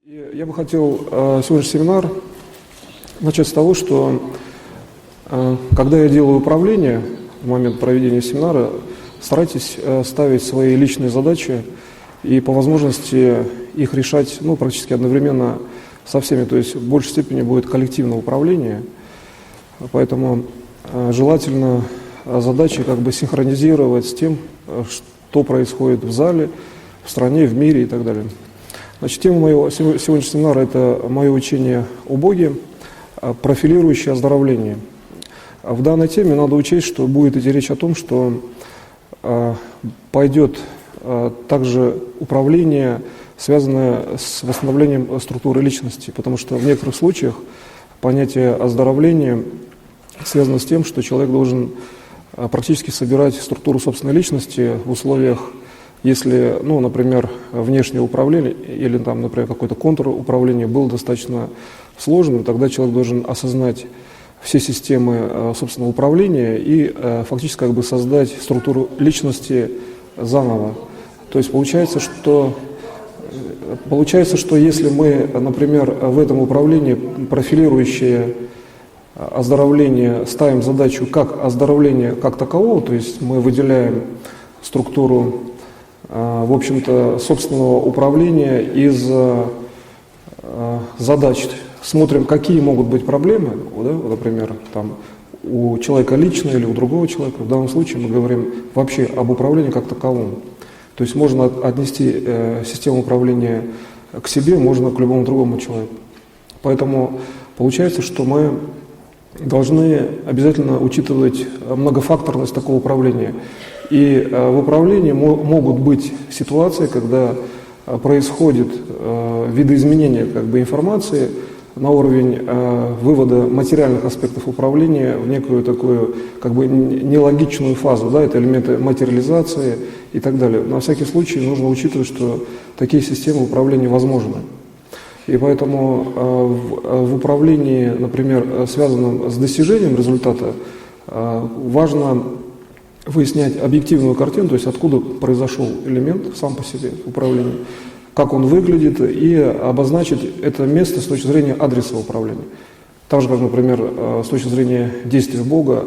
Я бы хотел сегодняшний семинар начать с того, что когда я делаю управление в момент проведения семинара, старайтесь ставить свои личные задачи и по возможности их решать практически одновременно со всеми, то есть в большей степени будет коллективное управление, поэтому желательно задачи синхронизировать с тем, что происходит в зале, в стране, в мире и так далее. Значит, тема моего сегодняшнего семинара – это мое учение о Боге, профилирующее оздоровление. В данной теме надо учесть, что будет идти речь о том, что пойдет также управление, связанное с восстановлением структуры личности, потому что в некоторых случаях понятие оздоровления связано с тем, что человек должен практически собирать структуру собственной личности в условиях, если, например, внешнее управление или, например, какой-то контур управления был достаточно сложным, тогда человек должен осознать все системы собственного управления и фактически создать структуру личности заново. То есть получается, что если мы, например, в этом управлении профилирующее оздоровление ставим задачу как оздоровление как такового, то есть мы выделяем структуру в общем-то, собственного управления из задач. Смотрим, какие могут быть проблемы, например, у человека лично или у другого человека. В данном случае мы говорим вообще об управлении как таковом. То есть можно отнести систему управления к себе, можно к любому другому человеку. Поэтому получается, что мы должны обязательно учитывать многофакторность такого управления. И в управлении могут быть ситуации, когда происходит видоизменение информации на уровень вывода материальных аспектов управления в некую такую нелогичную фазу, это элементы материализации и так далее. На всякий случай нужно учитывать, что такие системы управления возможны. И поэтому в управлении, например, связанном с достижением результата, важно выяснять объективную картину, то есть откуда произошел элемент сам по себе управления, как он выглядит, и обозначить это место с точки зрения адреса управления. Так же, как, например, с точки зрения действия Бога,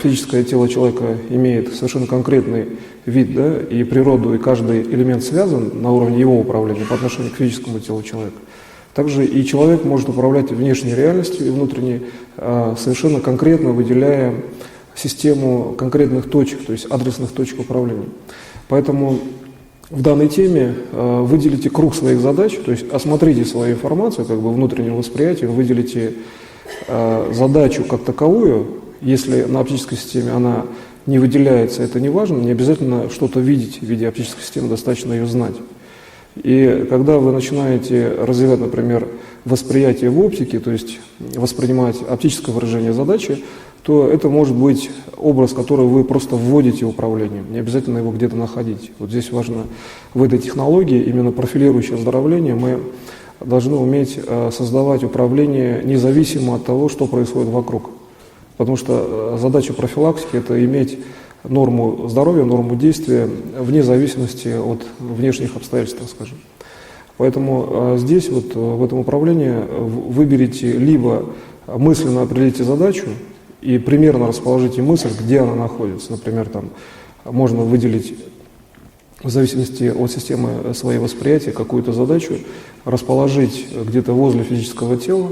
физическое тело человека имеет совершенно конкретный вид, и природу, и каждый элемент связан на уровне его управления по отношению к физическому телу человека. Также и человек может управлять внешней реальностью и внутренней, совершенно конкретно выделяя систему конкретных точек, то есть адресных точек управления. Поэтому в данной теме выделите круг своих задач, то есть осмотрите свою информацию, внутреннего восприятия, выделите задачу как таковую. Если на оптической системе она не выделяется, это не важно, не обязательно что-то видеть в виде оптической системы, достаточно ее знать. И когда вы начинаете развивать, например, восприятие в оптике, то есть воспринимать оптическое выражение задачи, то это может быть образ, который вы просто вводите в управление, не обязательно его где-то находить. Вот здесь важно в этой технологии, именно профилирующее оздоровление, мы должны уметь создавать управление независимо от того, что происходит вокруг. Потому что задача профилактики – это иметь норму здоровья, норму действия вне зависимости от внешних обстоятельств, так скажем. Поэтому здесь, в этом управлении, выберите либо мысленно определите задачу и примерно расположите мысль, где она находится. Например, можно выделить, в зависимости от системы своей восприятия, какую-то задачу, расположить где-то возле физического тела,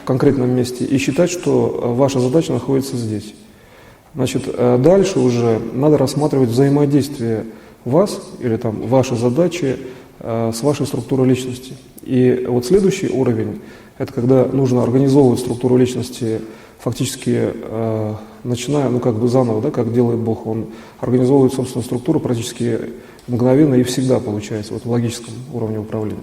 в конкретном месте, и считать, что ваша задача находится здесь. Значит, дальше уже надо рассматривать взаимодействие вас или ваши задачи с вашей структурой личности. И следующий уровень – это когда нужно организовывать структуру личности, фактически начиная, заново, как делает Бог, Он организовывает собственную структуру практически мгновенно и всегда получается, в логическом уровне управления.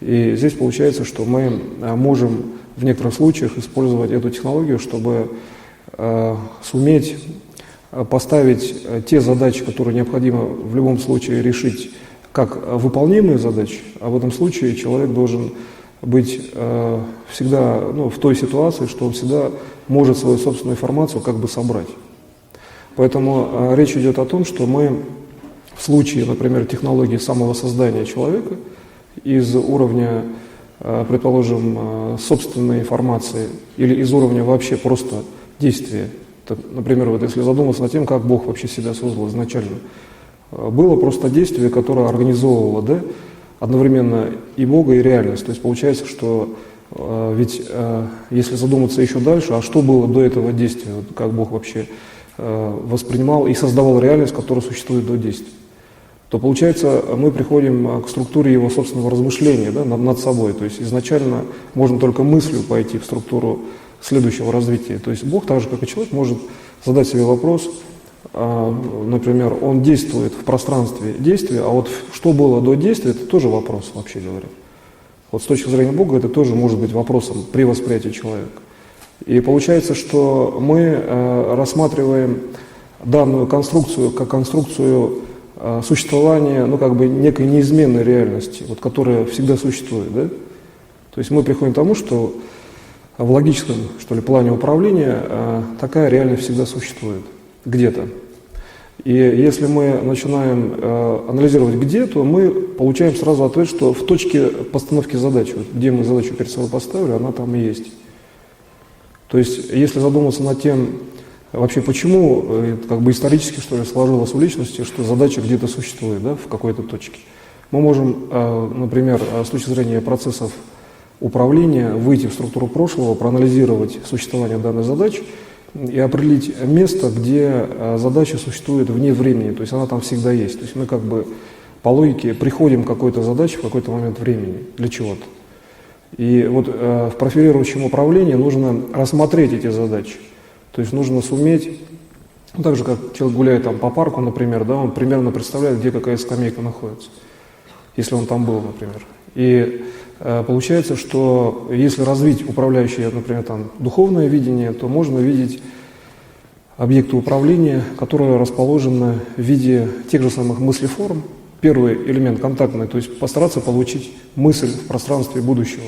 И здесь получается, что мы можем в некоторых случаях использовать эту технологию, чтобы суметь поставить те задачи, которые необходимо в любом случае решить, как выполнимые задачи, а в этом случае человек должен быть всегда в той ситуации, что он всегда может свою собственную информацию собрать. Поэтому речь идет о том, что мы в случае, например, технологии самого создания человека из уровня предположим, собственной информации или из уровня вообще просто действия. Например, вот если задуматься над тем, как Бог вообще себя создал изначально. Было просто действие, которое организовывало, да, одновременно и Бога, и реальность. То есть получается, что ведь если задуматься еще дальше, а что было до этого действия, вот как Бог вообще воспринимал и создавал реальность, которая существует до действия, то получается мы приходим к структуре его собственного размышления, да, над собой. То есть изначально можно только мыслью пойти в структуру следующего развития. То есть Бог, так же как и человек, может задать себе вопрос, например, он действует в пространстве действия, а вот что было до действия, это тоже вопрос, вообще говоря. Вот с точки зрения Бога это тоже может быть вопросом при восприятии человека. И получается, что мы рассматриваем данную конструкцию как конструкцию существования, ну, как бы некой неизменной реальности, вот, которая всегда существует, да? То есть мы приходим к тому, что в логическом, что ли, плане управления такая реальность всегда существует где-то. И если мы начинаем анализировать где, то мы получаем сразу ответ, что в точке постановки задачи, вот, где мы задачу перед собой поставили, она там и есть. То есть если задуматься над тем, вообще почему, как бы исторически, что ли, сложилось в личности, что задача где-то существует, да, в какой-то точке, мы можем, например, с точки зрения процессов управления выйти в структуру прошлого, проанализировать существование данной задачи и определить место, где задача существует вне времени, то есть она там всегда есть. То есть мы как бы по логике приходим к какой-то задаче в какой-то момент времени для чего-то. И вот в профилирующем управлении нужно рассмотреть эти задачи. То есть нужно суметь, ну, так же как человек гуляет там по парку, например, да, он примерно представляет, где какая скамейка находится, если он там был, например. И получается, что если развить управляющее, например, там, духовное видение, то можно видеть объекты управления, которые расположены в виде тех же самых мыслеформ. Первый элемент контактный, то есть постараться получить мысль в пространстве будущего.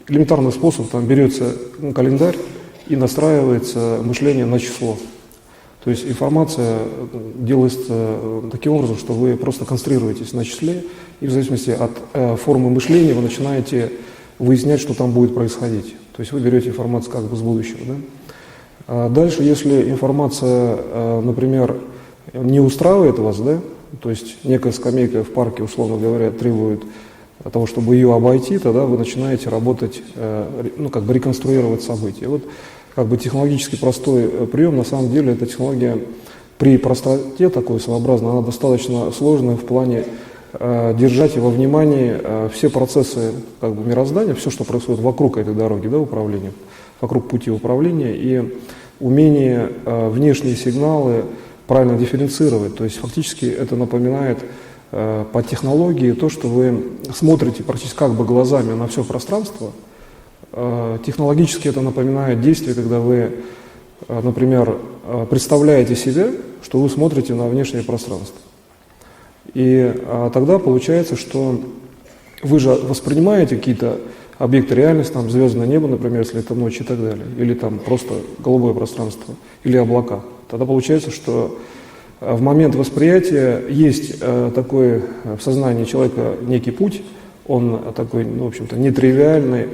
Элементарный способ, там берется календарь и настраивается мышление на число. То есть информация делается таким образом, что вы просто концентрируетесь на числе, и в зависимости от формы мышления вы начинаете выяснять, что там будет происходить. То есть вы берете информацию как бы с будущего. Да? Дальше, если информация, например, не устраивает вас, да, то есть некая скамейка в парке, условно говоря, требует того, чтобы ее обойти, тогда вы начинаете работать, ну, как бы реконструировать события. Вот как бы технологически простой прием, на самом деле эта технология при простоте такой своеобразной, она достаточно сложная в плане держать во внимании все процессы как бы мироздания, все, что происходит вокруг этой дороги, да, управления, вокруг пути управления, и умение внешние сигналы правильно дифференцировать. То есть фактически это напоминает по технологии то, что вы смотрите практически как бы глазами на все пространство. Технологически это напоминает действие, когда вы, например, представляете себе, что вы смотрите на внешнее пространство. И тогда получается, что вы же воспринимаете какие-то объекты реальности, там звездное небо, например, если это ночь и так далее, или там просто голубое пространство, или облака. Тогда получается, что в момент восприятия есть такой в сознании человека некий путь, он такой, ну, в общем-то, нетривиальный,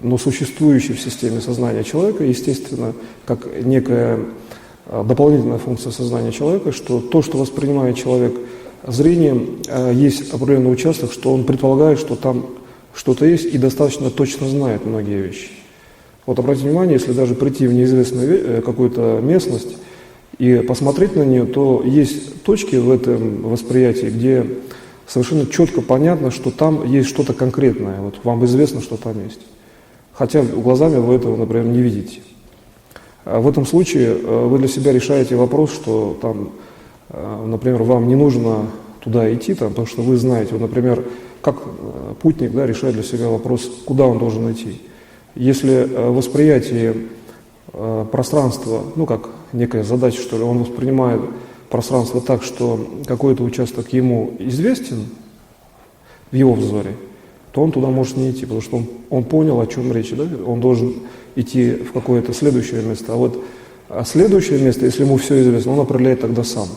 но существующий в системе сознания человека, естественно, как некая дополнительная функция сознания человека, что то, что воспринимает человек зрением, есть определенный участок, что он предполагает, что там что-то есть и достаточно точно знает многие вещи. Вот обратите внимание, если даже прийти в неизвестную какую-то местность и посмотреть на нее, то есть точки в этом восприятии, где совершенно четко понятно, что там есть что-то конкретное. Вот вам известно, что там есть. Хотя глазами вы этого, например, не видите. В этом случае вы для себя решаете вопрос, что там, например, вам не нужно туда идти, там, потому что вы знаете, вот, например, как путник, да, решает для себя вопрос, куда он должен идти. Если восприятие пространства, ну, как некая задача, что ли, он воспринимает пространство так, что какой-то участок ему известен в его взоре, то он туда может не идти, потому что он понял, о чем речь, да? Он должен идти в какое-то следующее место. А вот следующее место, если ему все известно, он определяет тогда сам.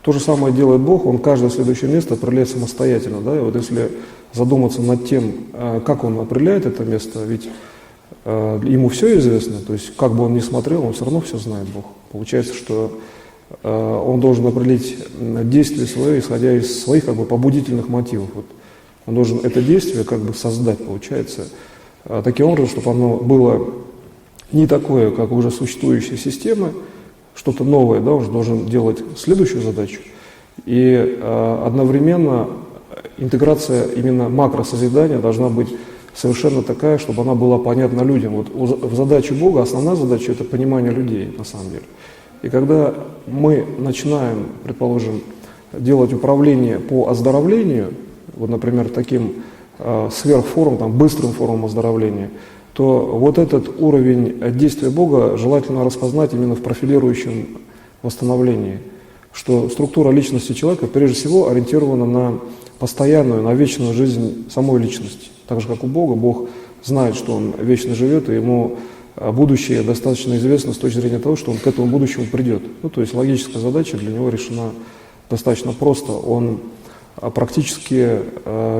То же самое делает Бог, он каждое следующее место определяет самостоятельно. Да? И вот если задуматься над тем, как он определяет это место, ведь ему все известно, то есть как бы он ни смотрел, он все равно все знает, Бог. Получается, что он должен определить действие свое, исходя из своих как бы побудительных мотивов. Вот он должен это действие как бы создать, получается, таким образом, чтобы оно было не такое, как уже существующая система, что-то новое, да, он же должен делать следующую задачу. И одновременно интеграция именно макросозидания должна быть совершенно такая, чтобы она была понятна людям. Вот в задаче Бога, основная задача – это понимание людей, на самом деле. И когда мы начинаем, предположим, делать управление по оздоровлению, вот, например, таким сверхфорумом, там, быстрым форумом оздоровления, то вот этот уровень действия Бога желательно распознать именно в профилирующем восстановлении, что структура личности человека прежде всего ориентирована на постоянную, на вечную жизнь самой личности. Так же, как у Бога, Бог знает, что Он вечно живет, и Ему будущее достаточно известно с точки зрения того, что Он к этому будущему придет. Ну, то есть логическая задача для Него решена достаточно просто. Он практически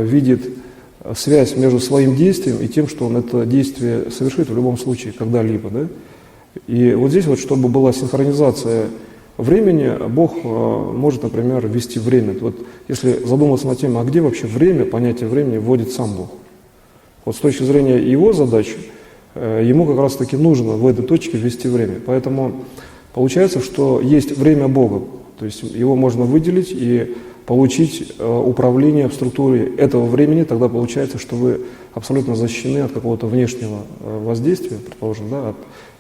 видит связь между своим действием и тем, что Он это действие совершит в любом случае, когда-либо. Да? И вот здесь, вот, чтобы была синхронизация времени, Бог может, например, ввести время. Вот если задуматься над тем, а где вообще время, понятие времени вводит сам Бог. Вот с точки зрения Его задачи, Ему как раз-таки нужно в этой точке ввести время. Поэтому получается, что есть время Бога, то есть его можно выделить и получить управление в структуре этого времени, тогда получается, что вы абсолютно защищены от какого-то внешнего воздействия, предположим, да, от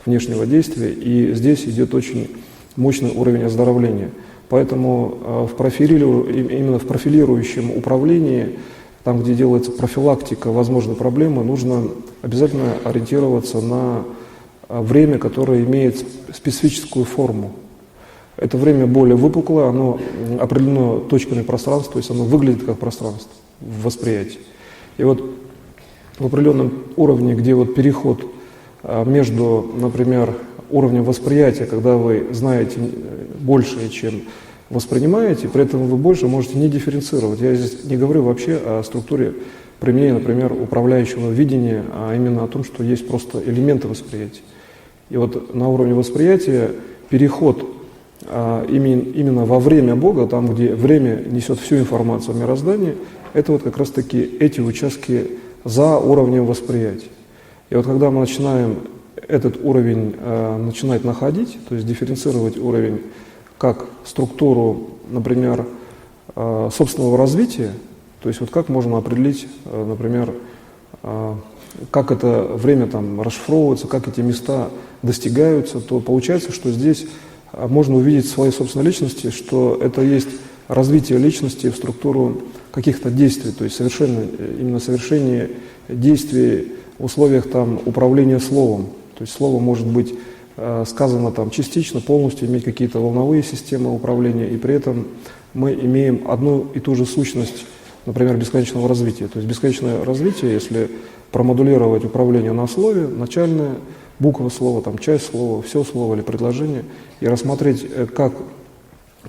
внешнего действия, и здесь идет очень мощный уровень оздоровления. Поэтому именно в профилирующем управлении, там, где делается профилактика возможной проблемы, нужно обязательно ориентироваться на время, которое имеет специфическую форму. Это время более выпуклое, оно определено точками пространства, то есть оно выглядит как пространство в восприятии. И вот в определенном уровне, где вот переход между, например, уровнем восприятия, когда вы знаете больше, чем воспринимаете, при этом вы больше можете не дифференцировать. Я здесь не говорю вообще о структуре применения, например, управляющего видения, а именно о том, что есть просто элементы восприятия. И вот на уровне восприятия переход именно во время Бога, там, где время несет всю информацию о мироздании, это вот как раз-таки эти участки за уровнем восприятия. И вот когда мы начинаем этот уровень начинать находить, то есть дифференцировать уровень как структуру, например, собственного развития, то есть вот как можно определить, например, как это время там расшифровывается, как эти места достигаются, то получается, что здесь можно увидеть в своей собственной личности, что это есть развитие личности в структуру каких-то действий, то есть именно совершение действий в условиях там управления словом. То есть слово может быть сказано там частично, полностью иметь какие-то волновые системы управления, и при этом мы имеем одну и ту же сущность, например, бесконечного развития. То есть бесконечное развитие, если промодулировать управление на слове, начальная буква слова, там, часть слова, все слово или предложение, и рассмотреть, как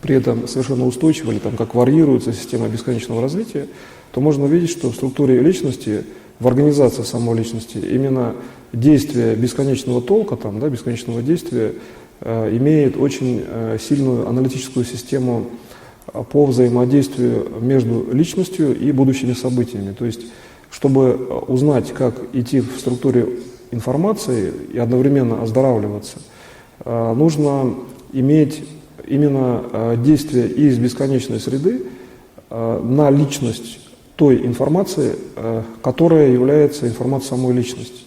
при этом совершенно устойчиво или там, как варьируется система бесконечного развития, то можно увидеть, что в структуре личности, в организации самой личности именно действие бесконечного толка, там, да, бесконечного действия имеет очень сильную аналитическую систему по взаимодействию между личностью и будущими событиями. То есть, чтобы узнать, как идти в структуре информации и одновременно оздоравливаться, нужно иметь именно действие из бесконечной среды на личность той информации, которая является информацией самой личности.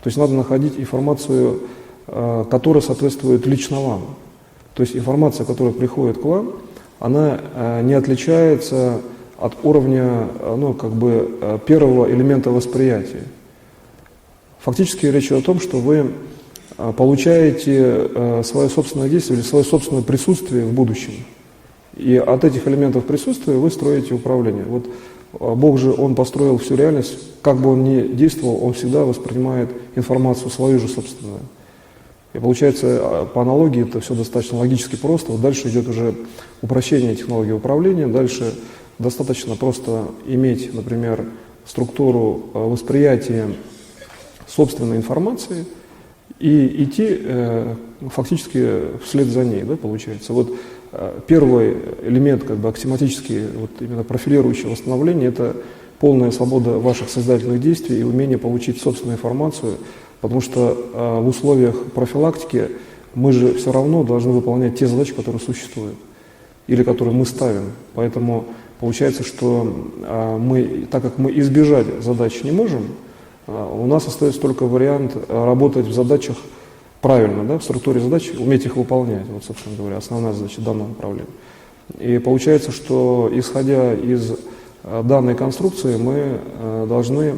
То есть надо находить информацию, которая соответствует лично вам. То есть информация, которая приходит к вам, она не отличается от уровня, первого элемента восприятия. Фактически речь идет о том, что вы получаете свое собственное действие или свое собственное присутствие в будущем. И от этих элементов присутствия вы строите управление. Вот Бог же, Он построил всю реальность, как бы Он ни действовал, Он всегда воспринимает информацию свою же собственную. И получается, по аналогии это все достаточно логически просто. Вот дальше идет уже упрощение технологии управления, дальше достаточно просто иметь, например, структуру восприятия собственной информации и идти фактически вслед за ней, да, получается. Вот первый элемент, как бы аксиоматический, вот именно профилирующее восстановление, это полная свобода ваших сознательных действий и умение получить собственную информацию, потому что в условиях профилактики мы же все равно должны выполнять те задачи, которые существуют или которые мы ставим. Поэтому получается, что мы, так как мы избежать задач не можем, у нас остается только вариант работать в задачах правильно, да, в структуре задач, уметь их выполнять. Вот, собственно говоря, основная задача данного направления. И получается, что исходя из данной конструкции мы должны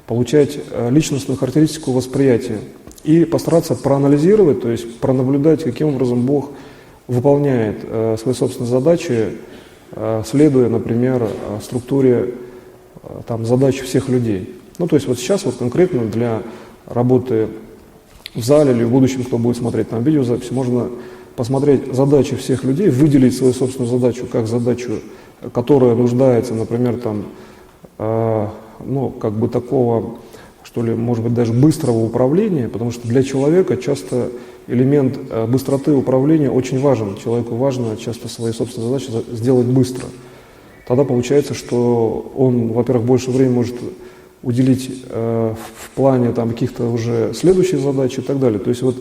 получать личностную характеристику восприятия и постараться проанализировать, то есть пронаблюдать, каким образом Бог выполняет свои собственные задачи, следуя, например, структуре задач всех людей. Ну, то есть вот сейчас вот конкретно для работы в зале или в будущем, кто будет смотреть там видеозапись, можно посмотреть задачи всех людей, выделить свою собственную задачу как задачу, которая нуждается, например, такого, что ли, может быть, даже быстрого управления, потому что для человека часто элемент быстроты управления очень важен. Человеку важно часто свои собственные задачи сделать быстро. Тогда получается, что он, во-первых, больше времени может уделить в плане каких-то уже следующих задач и так далее. То есть вот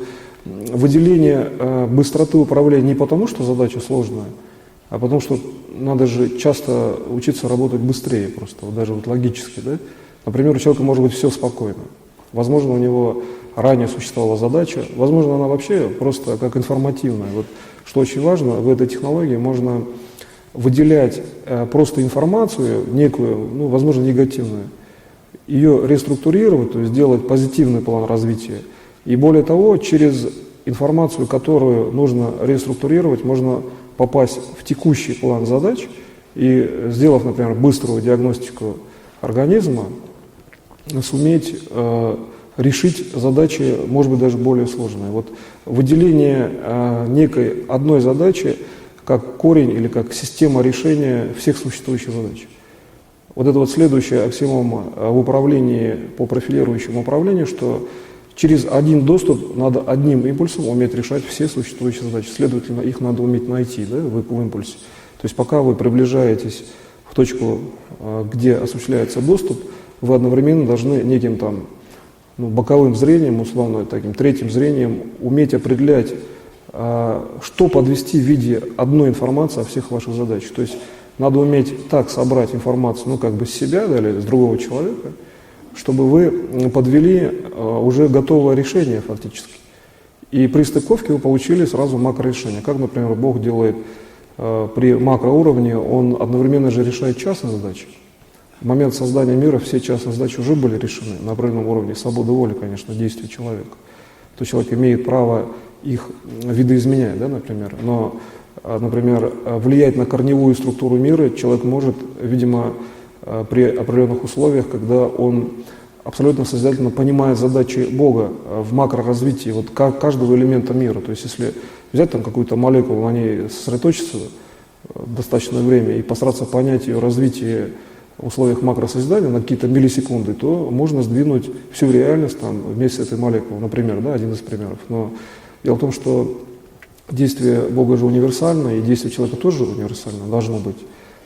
выделение быстроты управления не потому, что задача сложная, а потому что надо же часто учиться работать быстрее просто, вот даже вот логически, да? Например, у человека может быть все спокойно. Возможно, у него ранее существовала задача, возможно, она вообще просто как информативная. Вот, что очень важно, в этой технологии можно выделять просто информацию, некую, возможно, негативную, ее реструктурировать, то есть сделать позитивный план развития. И более того, через информацию, которую нужно реструктурировать, можно попасть в текущий план задач и, сделав, например, быструю диагностику организма, суметь решить задачи, может быть, даже более сложные. Вот выделение некой одной задачи как корень или как система решения всех существующих задач. Вот это вот следующая аксиома в управлении по профилирующему управлению, что через один доступ надо одним импульсом уметь решать все существующие задачи. Следовательно, их надо уметь найти, да, в импульсе. То есть пока вы приближаетесь в точку, где осуществляется доступ, вы одновременно должны неким боковым зрением, условно таким третьим зрением, уметь определять, что подвести в виде одной информации о всех ваших задачах. То есть надо уметь так собрать информацию, с себя, да, или с другого человека, чтобы вы подвели уже готовое решение фактически. И при стыковке вы получили сразу макрорешение. Как, например, Бог делает при макроуровне, Он одновременно же решает частные задачи. В момент создания мира все частные задачи уже были решены на определенном уровне свободы воли, конечно, действий человека. То человек имеет право их видоизменять, да, например. Но, например, влиять на корневую структуру мира человек может, видимо, при определенных условиях, когда он абсолютно созидательно понимает задачи Бога в макроразвитии каждого элемента мира. То есть если взять какую-то молекулу, на ней сосредоточиться достаточное время и постараться понять ее развитие в условиях макросозидания на какие-то миллисекунды, то можно сдвинуть всю реальность вместе с этой молекулой, например, да, один из примеров. Но дело в том, что действие Бога же универсально, и действие человека тоже универсально должно быть.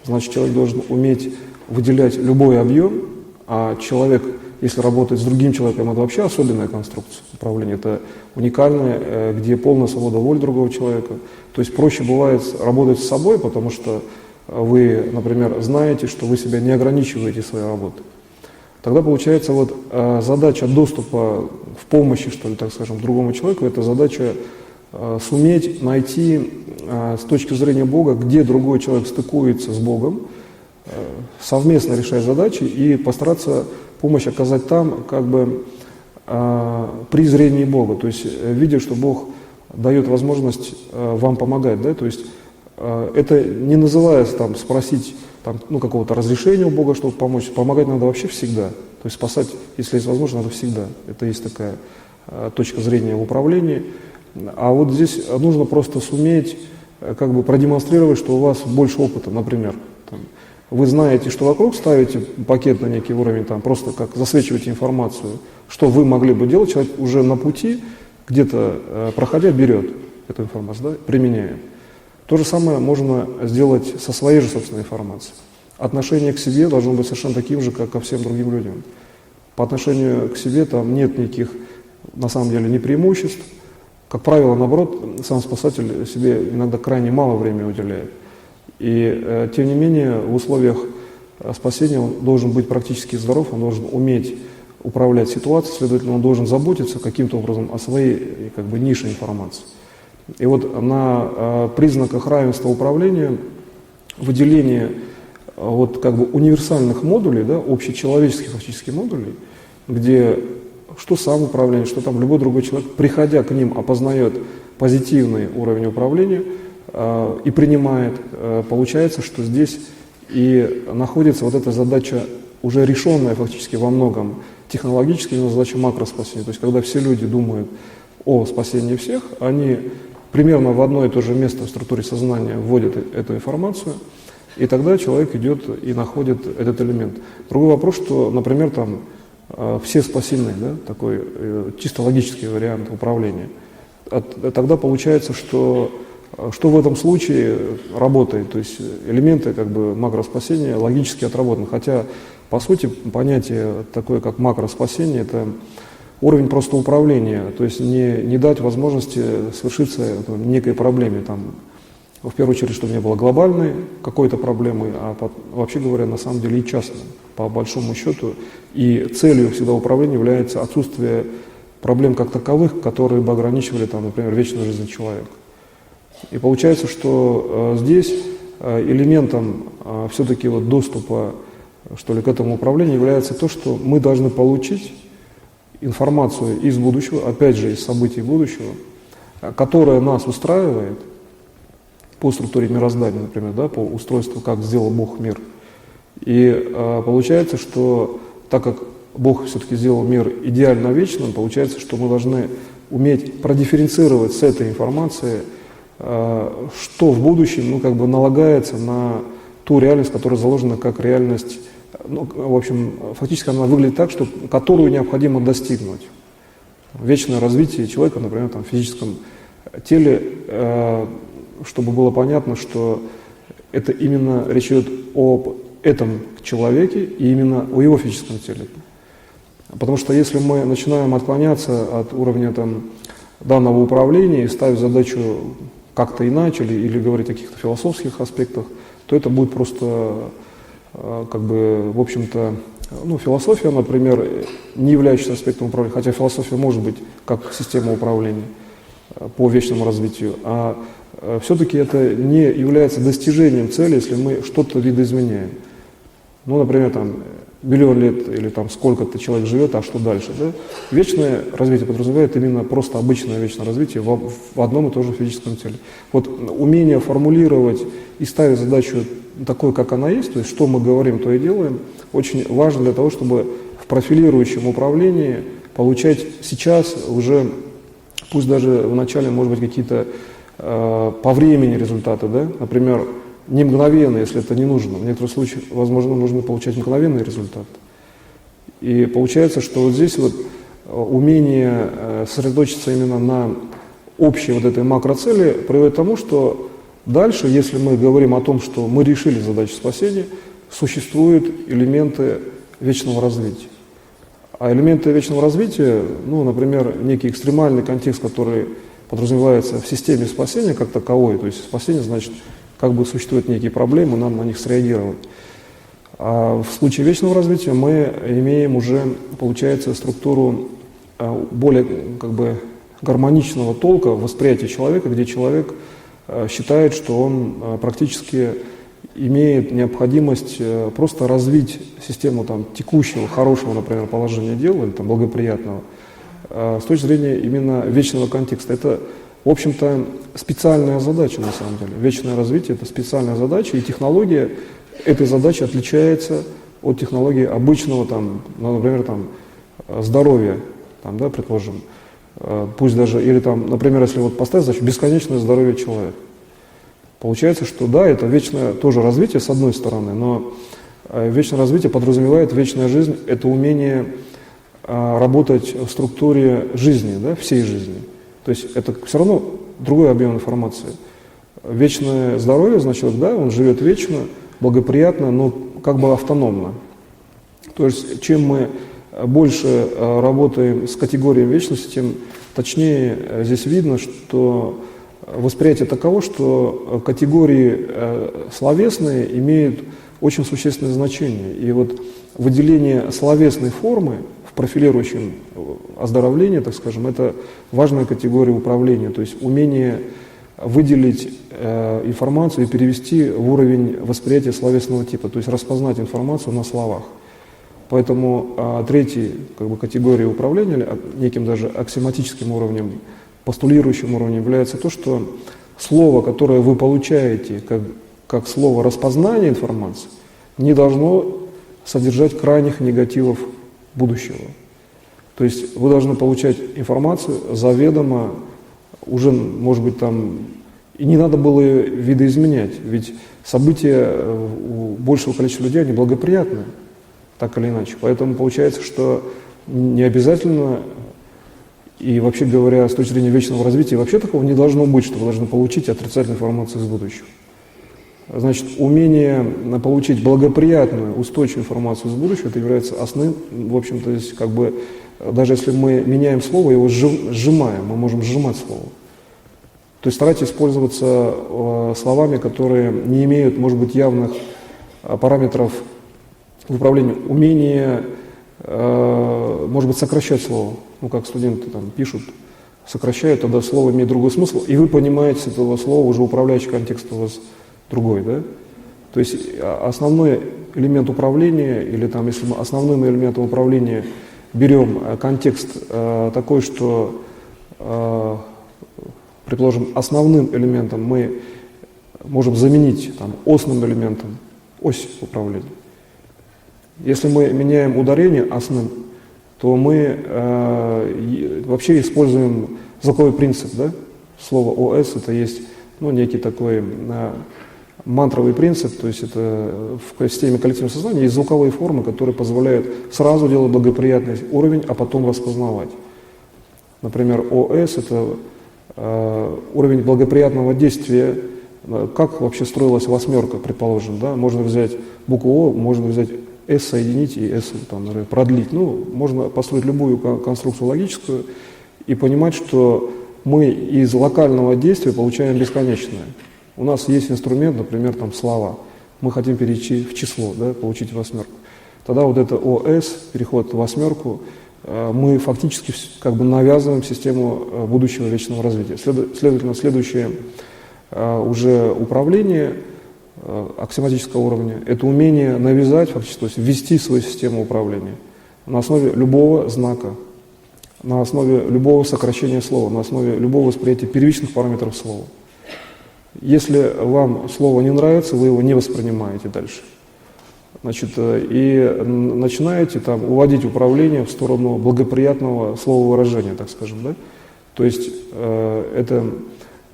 Значит, человек должен уметь выделять любой объем, а человек, если работает с другим человеком, это вообще особенная конструкция управления, это уникальная, где полная свобода воли другого человека. То есть проще бывает работать с собой, потому что вы, например, знаете, что вы себя не ограничиваете своей работой. Тогда получается задача доступа в помощи, что ли, так скажем, другому человеку, это задача суметь найти с точки зрения Бога, где другой человек стыкуется с Богом, совместно решать задачи и постараться помощь оказать там, при зрении Бога, то есть видя, что Бог дает возможность вам помогать, да, то есть это не называется спросить какого-то разрешения у Бога, чтобы помочь. Помогать надо вообще всегда. То есть спасать, если есть возможность, надо всегда. Это есть такая точка зрения в управлении. А вот здесь нужно просто суметь продемонстрировать, что у вас больше опыта, например. вы знаете, что вокруг, ставите пакет на некий уровень, там, просто как засвечиваете информацию, что вы могли бы делать, человек уже на пути, где-то проходя, берет эту информацию, да, применяет. То же самое можно сделать со своей же собственной информацией. Отношение к себе должно быть совершенно таким же, как ко всем другим людям. По отношению к себе там нет никаких, на самом деле, ни преимуществ. Как правило, наоборот, сам спасатель себе иногда крайне мало времени уделяет. И, тем не менее, в условиях спасения он должен быть практически здоров, он должен уметь управлять ситуацией, следовательно, он должен заботиться каким-то образом о своей как бы, нише информации. И вот на признаках равенства управления выделение вот как бы универсальных модулей, да, общечеловеческих фактически модулей, где что сам управление, что там любой другой человек, приходя к ним, опознает позитивный уровень управления и принимает, получается, что здесь и находится вот эта задача, уже решенная фактически во многом технологически, именно задача макроспасения. То есть когда все люди думают о спасении всех, они примерно в одно и то же место в структуре сознания вводят эту информацию, и тогда человек идет и находит этот элемент. Другой вопрос, что, например, там все спасены, да, такой чисто логический вариант управления. Тогда получается, что в этом случае работает, то есть элементы как бы макроспасения логически отработаны. Хотя, по сути, понятие такое, как макроспасение, это уровень просто управления, то есть не дать возможности свершиться некой проблеме, там, в первую очередь, чтобы не было глобальной какой-то проблемы, а вообще говоря, на самом деле и частной, по большому счету. И целью всегда управления является отсутствие проблем как таковых, которые бы ограничивали, там, например, вечную жизнь человека. И получается, что здесь элементом все-таки вот доступа, что ли, к этому управлению является то, что мы должны получить информацию из будущего, опять же, из событий будущего, которая нас устраивает по структуре мироздания, например, да, по устройству, как сделал Бог мир. И получается, что так как Бог все-таки сделал мир идеально вечным, получается, что мы должны уметь продифференцировать с этой информацией, что в будущем, ну, как бы налагается на ту реальность, которая заложена как реальность. Ну, в общем, фактически она выглядит так, что, которую необходимо достигнуть. Вечное развитие человека, например, там, в физическом теле, чтобы было понятно, что это именно речь идет об этом человеке и именно о его физическом теле. Потому что если мы начинаем отклоняться от уровня там, данного управления и ставить задачу как-то иначе или говорить о каких-то философских аспектах, то это будет просто как бы, в общем-то, ну, философия, например, не являющаяся аспектом управления, хотя философия может быть как система управления по вечному развитию, а все-таки это не является достижением цели, если мы что-то видоизменяем. Ну, например, там, миллион лет или там сколько-то человек живет, а что дальше? Да? Вечное развитие подразумевает именно просто обычное вечное развитие в одном и том же физическом теле. Вот умение формулировать и ставить задачу такой, как она есть, то есть что мы говорим, то и делаем, очень важно для того, чтобы в профилирующем управлении получать сейчас уже, пусть даже вначале, может быть, какие-то по времени результаты, да? Например, не мгновенно, если это не нужно. В некоторых случаях, возможно, нужно получать мгновенный результат. И получается, что вот здесь вот умение сосредоточиться именно на общей вот этой макроцели приводит к тому, что дальше, если мы говорим о том, что мы решили задачу спасения, существуют элементы вечного развития. А элементы вечного развития, ну, например, некий экстремальный контекст, который подразумевается в системе спасения как таковой, то есть спасение значит, как бы существуют некие проблемы, нам на них среагировать. А в случае вечного развития мы имеем уже, получается, структуру более как бы гармоничного толка восприятия человека, где человек считает, что он практически имеет необходимость просто развить систему там, текущего, хорошего, например, положения дел или там, благоприятного с точки зрения именно вечного контекста. Это, в общем-то, специальная задача на самом деле. Вечное развитие – это специальная задача, и технология этой задачи отличается от технологии обычного, там, например, там, здоровья, там, да, предположим, пусть даже, или там, например, если вот поставить задачу бесконечное здоровье человека. Получается, что да, это вечное тоже развитие с одной стороны, но вечное развитие подразумевает вечная жизнь, это умение работать в структуре жизни, да, всей жизни. То есть это все равно другой объем информации. Вечное здоровье, значит, да, он живет вечно, благоприятно, но как бы автономно. То есть чем мы больше работаем с категорией вечности, тем точнее здесь видно, что восприятие таково, что категории словесные имеют очень существенное значение. И вот выделение словесной формы в профилирующем оздоровлении, так скажем, это важная категория управления, то есть умение выделить информацию и перевести в уровень восприятия словесного типа, то есть распознать информацию на словах. Поэтому третьей категорией управления, неким даже аксиоматическим уровнем, постулирующим уровнем является то, что слово, которое вы получаете как слово распознания информации, не должно содержать крайних негативов будущего. То есть вы должны получать информацию заведомо, уже, может быть, там и не надо было видоизменять, ведь события у большего количества людей, они благоприятны, так или иначе. Поэтому получается, что не обязательно, и вообще говоря, с точки зрения вечного развития, вообще такого не должно быть, что вы должны получить отрицательную информацию из будущего. Значит, умение получить благоприятную, устойчивую информацию из будущего, это является основным, в общем-то, здесь как бы, даже если мы меняем слово, его сжимаем, мы можем сжимать слово. То есть старайтесь пользоваться словами, которые не имеют, может быть, явных параметров в управлении. Умение, может быть, сокращать слово. Ну, как студенты там пишут, сокращают, тогда слово имеет другой смысл, и вы понимаете с этого слова, уже управляющий контекст у вас другой, да? То есть основной элемент управления, или там, если мы основным элементом управления берем контекст такой, что, предположим, основным элементом мы можем заменить там, осным элементом, ось управления. Если мы меняем ударение осным, то мы вообще используем звуковой принцип, да? Слово ОС это есть, ну, некий такой мантровый принцип, то есть это в системе коллективного сознания есть звуковые формы, которые позволяют сразу делать благоприятный уровень, а потом распознавать. Например, ОС это уровень благоприятного действия. Как вообще строилась восьмерка, предположим, да? Можно взять букву О, можно взять S соединить и S там, например, продлить. Ну, можно построить любую конструкцию логическую и понимать, что мы из локального действия получаем бесконечное. У нас есть инструмент, например, там слова. Мы хотим перейти в число, да, получить восьмерку. Тогда вот это ОС, переход в восьмерку, мы фактически как бы навязываем систему будущего вечного развития. Следовательно, следующее уже управление аксиоматического уровня – это умение навязать, фактически, то есть ввести свою систему управления на основе любого знака, на основе любого сокращения слова, на основе любого восприятия первичных параметров слова. Если вам слово не нравится, вы его не воспринимаете дальше. Значит, и начинаете там уводить управление в сторону благоприятного слововыражения, так скажем, да? То есть это,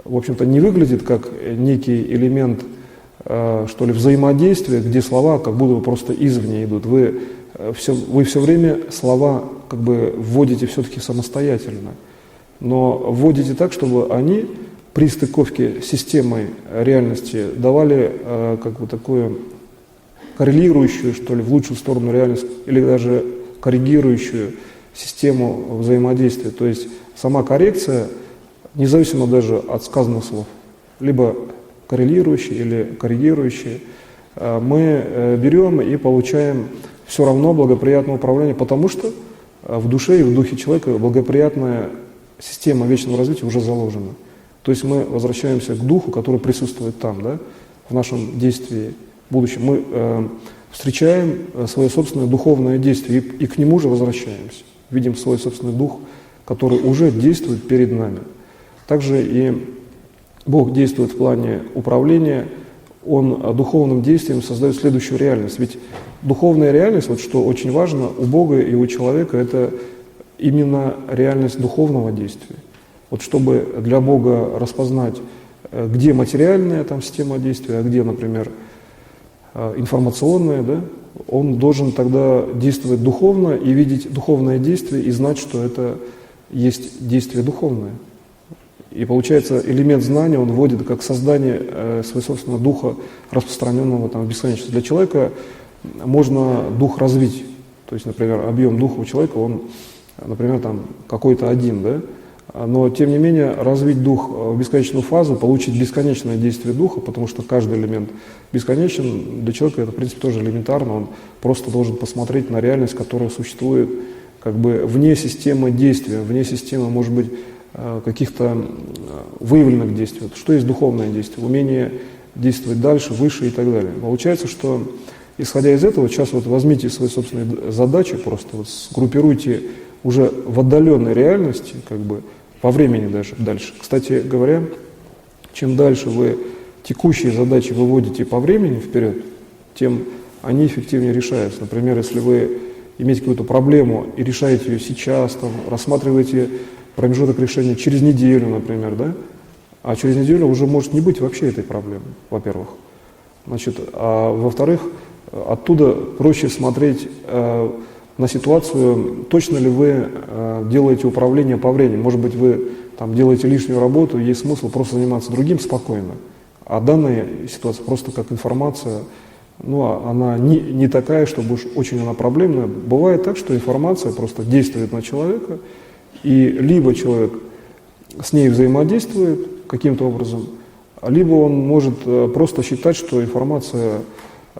в общем-то, не выглядит как некий элемент, что ли, взаимодействия, где слова как будто бы просто извне идут. Вы все время слова как бы вводите все-таки самостоятельно, но вводите так, чтобы они при стыковке с системой реальности давали как бы такую коррелирующую, что ли, в лучшую сторону реальность, или даже коррегирующую систему взаимодействия. То есть сама коррекция, независимо даже от сказанных слов, либо коррелирующие или коррегирующие, мы берем и получаем все равно благоприятное управление, потому что в душе и в духе человека благоприятная система вечного развития уже заложена. То есть мы возвращаемся к духу, который присутствует там, да, в нашем действии в будущем. Мы встречаем свое собственное духовное действие и к нему же возвращаемся. Видим свой собственный дух, который уже действует перед нами. Также и Бог действует в плане управления, Он духовным действием создает следующую реальность. Ведь духовная реальность, вот что очень важно, у Бога и у человека, это именно реальность духовного действия. Вот чтобы для Бога распознать где материальная там система действия, а где, например, информационная, да, он должен тогда действовать духовно и видеть духовное действие и знать, что это есть действие духовное. И получается, элемент знания он вводит как создание своего собственного духа, распространенного там, в бесконечности. Для человека можно дух развить. То есть, например, объем духа у человека, он, например, там какой-то один, да? Но, тем не менее, развить дух в бесконечную фазу, получить бесконечное действие духа, потому что каждый элемент бесконечен, для человека это, в принципе, тоже элементарно, он просто должен посмотреть на реальность, которая существует как бы вне системы действия, вне системы, может быть, каких-то выявленных действий. Что есть духовное действие? Умение действовать дальше, выше и так далее. Получается, что, исходя из этого, сейчас вот возьмите свои собственные задачи, просто вот сгруппируйте уже в отдаленной реальности, как бы по времени даже дальше. Кстати говоря, чем дальше вы текущие задачи выводите по времени вперед, тем они эффективнее решаются. Например, если вы имеете какую-то проблему и решаете ее сейчас, там, рассматриваете промежуток решения через неделю, например, да, а через неделю уже может не быть вообще этой проблемы, во-первых. Значит, а во-вторых, оттуда проще смотреть на ситуацию, точно ли вы делаете управление по времени. Может быть, вы там делаете лишнюю работу, есть смысл просто заниматься другим спокойно. А данная ситуация просто как информация, ну, она не такая, чтобы уж очень она проблемная. Бывает так, что информация просто действует на человека, и либо человек с ней взаимодействует каким-то образом, либо он может просто считать, что информация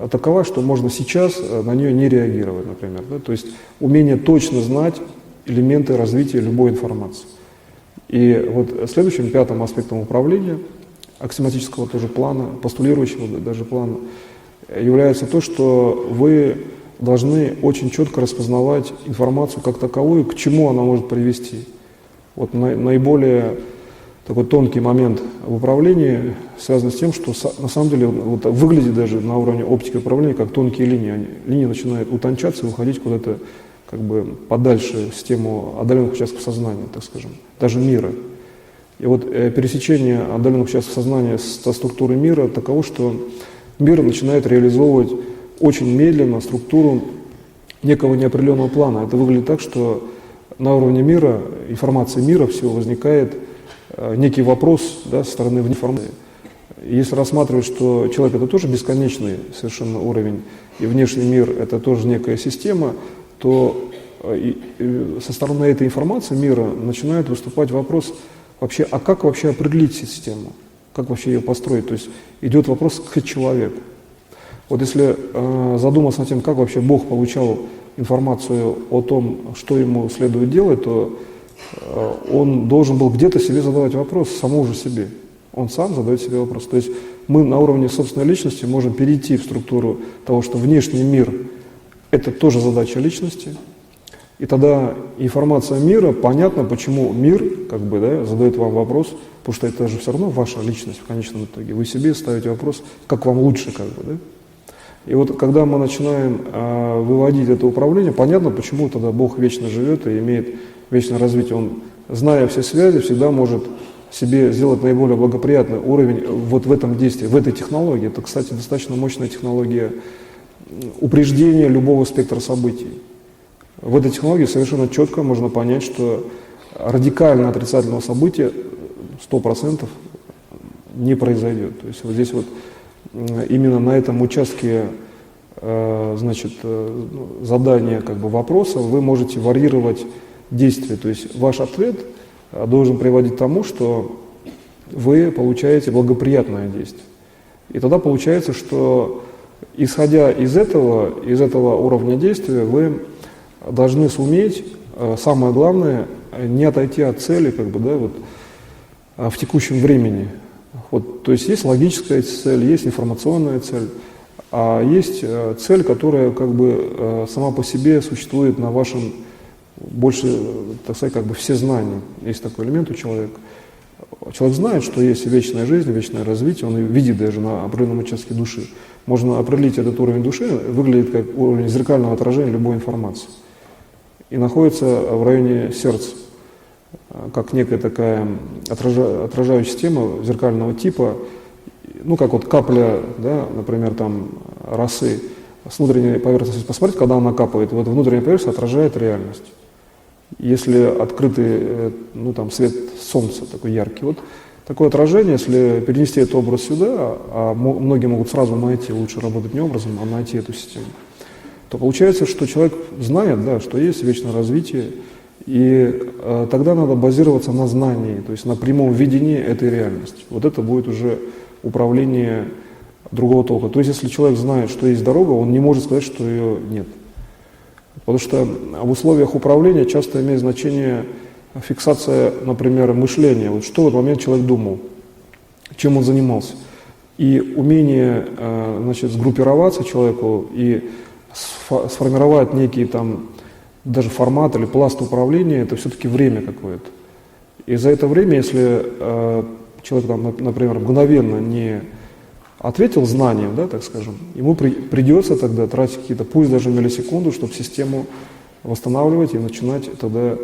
такова, что можно сейчас на нее не реагировать, например. Да? То есть умение точно знать элементы развития любой информации. И вот следующим, пятым аспектом управления, аксиоматического тоже плана, постулирующего даже плана, является то, что вы должны очень четко распознавать информацию как таковую, к чему она может привести. Вот наиболее такой тонкий момент в управлении связан с тем, что на самом деле вот, выглядит даже на уровне оптики управления как тонкие линии. Линии начинают утончаться и уходить куда-то как бы подальше в систему отдаленных участков сознания, так скажем, даже мира. И вот пересечение отдаленных участков сознания со структурой мира таково, что мир начинает реализовывать очень медленно структуру некого неопределенного плана. Это выглядит так, что на уровне мира, информации мира всего возникает некий вопрос, да, со стороны информации. Если рассматривать, что человек это тоже бесконечный совершенно уровень, и внешний мир это тоже некая система, то со стороны этой информации мира начинает выступать вопрос вообще, а как вообще определить систему, как вообще ее построить, то есть идет вопрос к человеку. Вот если задуматься над тем, как вообще Бог получал информацию о том, что ему следует делать, то он должен был где-то себе задавать вопрос, самому же себе. Он сам задает себе вопрос. То есть мы на уровне собственной личности можем перейти в структуру того, что внешний мир – это тоже задача личности. И тогда информация мира, понятно, почему мир как бы, да, задает вам вопрос, потому что это же все равно ваша личность в конечном итоге. Вы себе ставите вопрос, как вам лучше, как бы, да? И вот когда мы начинаем выводить это управление, понятно, почему тогда Бог вечно живет и имеет вечное развитие. Он, зная все связи, всегда может себе сделать наиболее благоприятный уровень вот в этом действии, в этой технологии. Это, кстати, достаточно мощная технология упреждения любого спектра событий. В этой технологии совершенно четко можно понять, что радикально отрицательного события 100% не произойдет. То есть вот здесь вот именно на этом участке значит, задания как бы вопроса вы можете варьировать действия. То есть ваш ответ должен приводить к тому, что вы получаете благоприятное действие. И тогда получается, что исходя из этого уровня действия, вы должны суметь, самое главное, не отойти от цели как бы, да, вот, в текущем времени. Вот, то есть есть логическая цель, есть информационная цель, а есть цель, которая как бы сама по себе существует на вашем больше, так сказать, как бы все знания. Есть такой элемент у человека. Человек знает, что есть вечная жизнь, вечное развитие, он видит даже на определенном участке души. Можно определить этот уровень души, выглядит как уровень зеркального отражения любой информации. И находится в районе сердца. как некая такая отражающая система зеркального типа, ну, как вот капля, да, например, там, росы с внутренней поверхности посмотреть, когда она капает, вот внутренняя поверхность отражает реальность. Если открытый, ну, там, свет солнца такой яркий, вот такое отражение, если перенести этот образ сюда, а многие могут сразу найти, лучше работать не образом, а найти эту систему, то получается, что человек знает, да, что есть вечное развитие, и тогда надо базироваться на знании, то есть на прямом видении этой реальности. Вот это будет уже управление другого толка. То есть если человек знает, что есть дорога, он не может сказать, что ее нет. Потому что в условиях управления часто имеет значение фиксация, например, мышления. Вот что в этот момент человек думал, чем он занимался. И умение, значит, сгруппироваться человеку и сформировать некий там даже формат или пласт управления, это все-таки время какое-то. И за это время, если человек, там, например, мгновенно не ответил знанием, да, так скажем, ему придется тогда тратить какие-то, пусть даже миллисекунду, чтобы систему восстанавливать и начинать тогда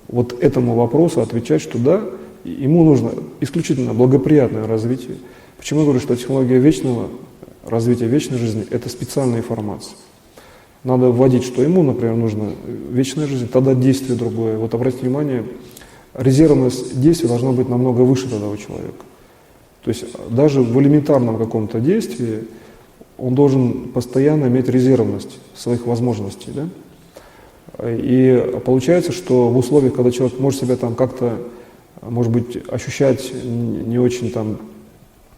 вот этому вопросу отвечать, что да, ему нужно исключительно благоприятное развитие. Почему я говорю, что технология вечного развития, вечной жизни – это специальная информация. Надо вводить, что ему, например, нужна вечная жизнь, тогда действие другое. Вот обратите внимание, резервность действия должна быть намного выше тогда у человека. То есть даже в элементарном каком-то действии он должен постоянно иметь резервность своих возможностей. Да? И получается, что в условиях, когда человек может себя там как-то, может быть, ощущать не очень там,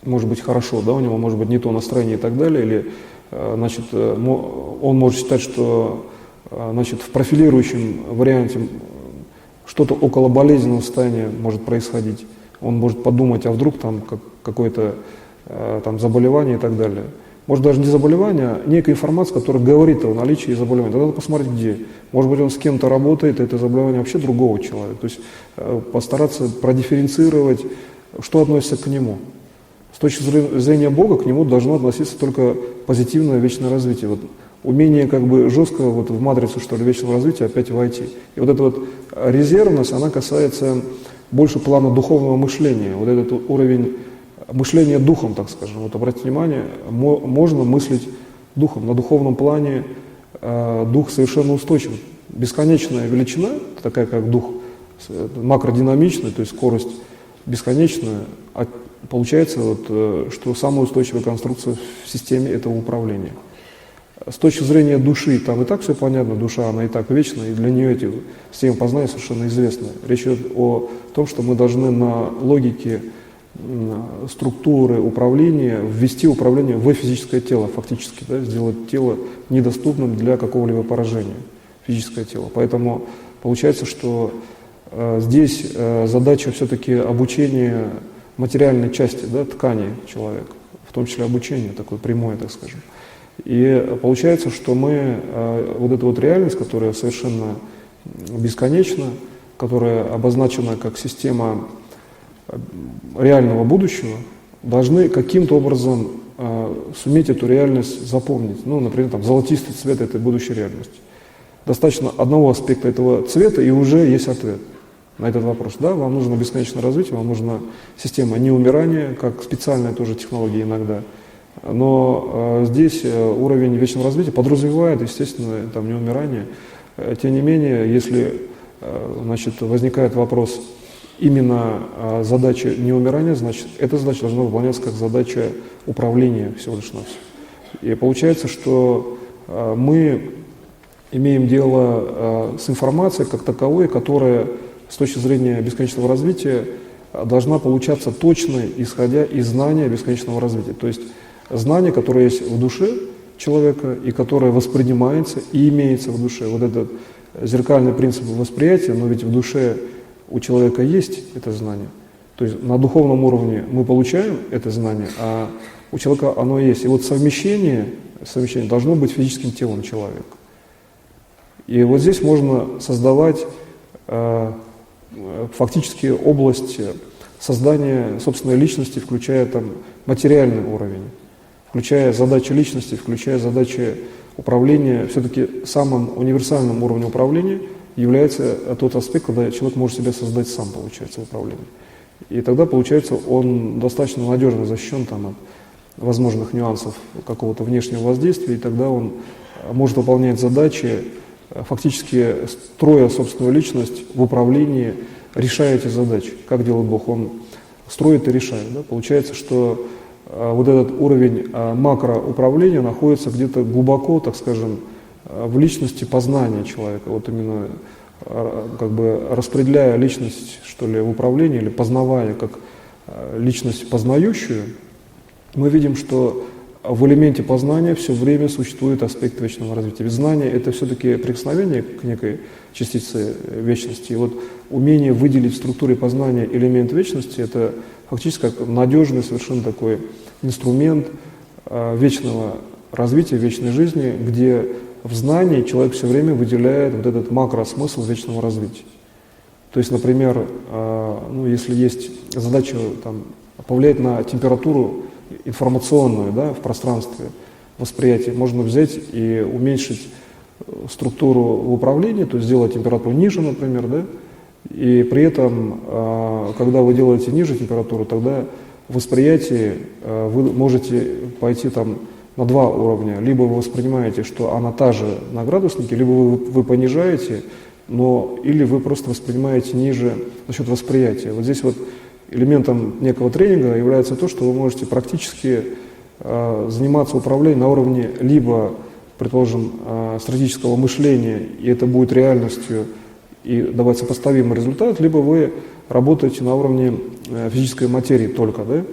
может быть, хорошо, да, у него может быть не то настроение и так далее, или, значит, он может считать, что, значит, в профилирующем варианте что-то около болезненного состояния может происходить. Он может подумать, а вдруг там какое-то там заболевание и так далее. Может даже не заболевание, а некая информация, которая говорит о наличии заболевания. Тогда надо посмотреть, где. Может быть, он с кем-то работает, это заболевание вообще другого человека. То есть постараться продифференцировать, что относится к нему. С точки зрения Бога к нему должно относиться только позитивное вечное развитие. Вот умение как бы жестко вот в матрицу, что ли, вечного развития опять войти. И вот эта вот резервность, она касается больше плана духовного мышления. Вот этот уровень мышления духом, так скажем. Вот обратите внимание, можно мыслить духом. На духовном плане дух совершенно устойчив. Бесконечная величина, такая как дух, макродинамичная, то есть скорость бесконечная, а получается, вот, что самая устойчивая конструкция в системе этого управления. С точки зрения души, там и так все понятно, душа, она и так вечна, и для нее эти системы познания совершенно известны. Речь идет о том, что мы должны на логике структуры управления ввести управление в физическое тело, фактически, да, сделать тело недоступным для какого-либо поражения, физическое тело. Поэтому получается, что здесь задача все-таки обучения материальной части, да, ткани человека, в том числе обучение такое прямое, так скажем. И получается, что мы вот эту вот реальность, которая совершенно бесконечна, которая обозначена как система реального будущего, должны каким-то образом суметь эту реальность запомнить. Ну, например, там, золотистый цвет этой будущей реальности. Достаточно одного аспекта этого цвета, и уже есть ответ на этот вопрос. Да, вам нужно бесконечное развитие, вам нужна система неумирания, как специальная тоже технология иногда. Но здесь уровень вечного развития подразумевает, естественно, там, неумирание. Тем не менее, если, значит, возникает вопрос именно задачи неумирания, значит, эта задача должна выполняться как задача управления всего лишь навсего. И получается, что мы имеем дело с информацией как таковой, которая с точки зрения бесконечного развития должна получаться точно, исходя из знания бесконечного развития. То есть знание, которое есть в душе человека и которое воспринимается и имеется в душе. Вот этот зеркальный принцип восприятия, но ведь в душе у человека есть это знание. То есть на духовном уровне мы получаем это знание, а у человека оно есть. И вот совмещение должно быть физическим телом человека. И вот здесь можно создавать фактически область создания собственной личности, включая там материальный уровень, включая задачи личности, включая задачи управления. Все-таки самым универсальным уровнем управления является тот аспект, когда человек может себя создать сам, получается, в управлении. И тогда, получается, он достаточно надежно защищен там, от возможных нюансов какого-то внешнего воздействия, и тогда он может выполнять задачи, фактически строя собственную личность в управлении, решая эти задачи. Как делает Бог? Он строит и решает. Да? Получается, что вот этот уровень макроуправления находится где-то глубоко, так скажем, в личности познания человека. Вот именно как бы распределяя личность, что ли, в управлении или познавая как личность познающую, мы видим, что в элементе познания все время существует аспект вечного развития. Ведь знание — это все-таки прикосновение к некой частице вечности. И вот умение выделить в структуре познания элемент вечности — это фактически как надежный совершенно такой инструмент вечного развития, вечной жизни, где в знании человек все время выделяет вот этот макросмысл вечного развития. То есть, например, если есть задача там, повлиять на температуру информационную, да, в пространстве восприятия, можно взять и уменьшить структуру в управлении, то есть сделать температуру ниже, например, да, и при этом, когда вы делаете ниже температуру, тогда в восприятии вы можете пойти там на два уровня. Либо вы воспринимаете, что она та же на градуснике, либо вы понижаете, или вы просто воспринимаете ниже за счет восприятия. Вот здесь вот элементом некого тренинга является то, что вы можете практически заниматься управлением на уровне либо, предположим, стратегического мышления, и это будет реальностью и давать сопоставимый результат, либо вы работаете на уровне физической материи только, да?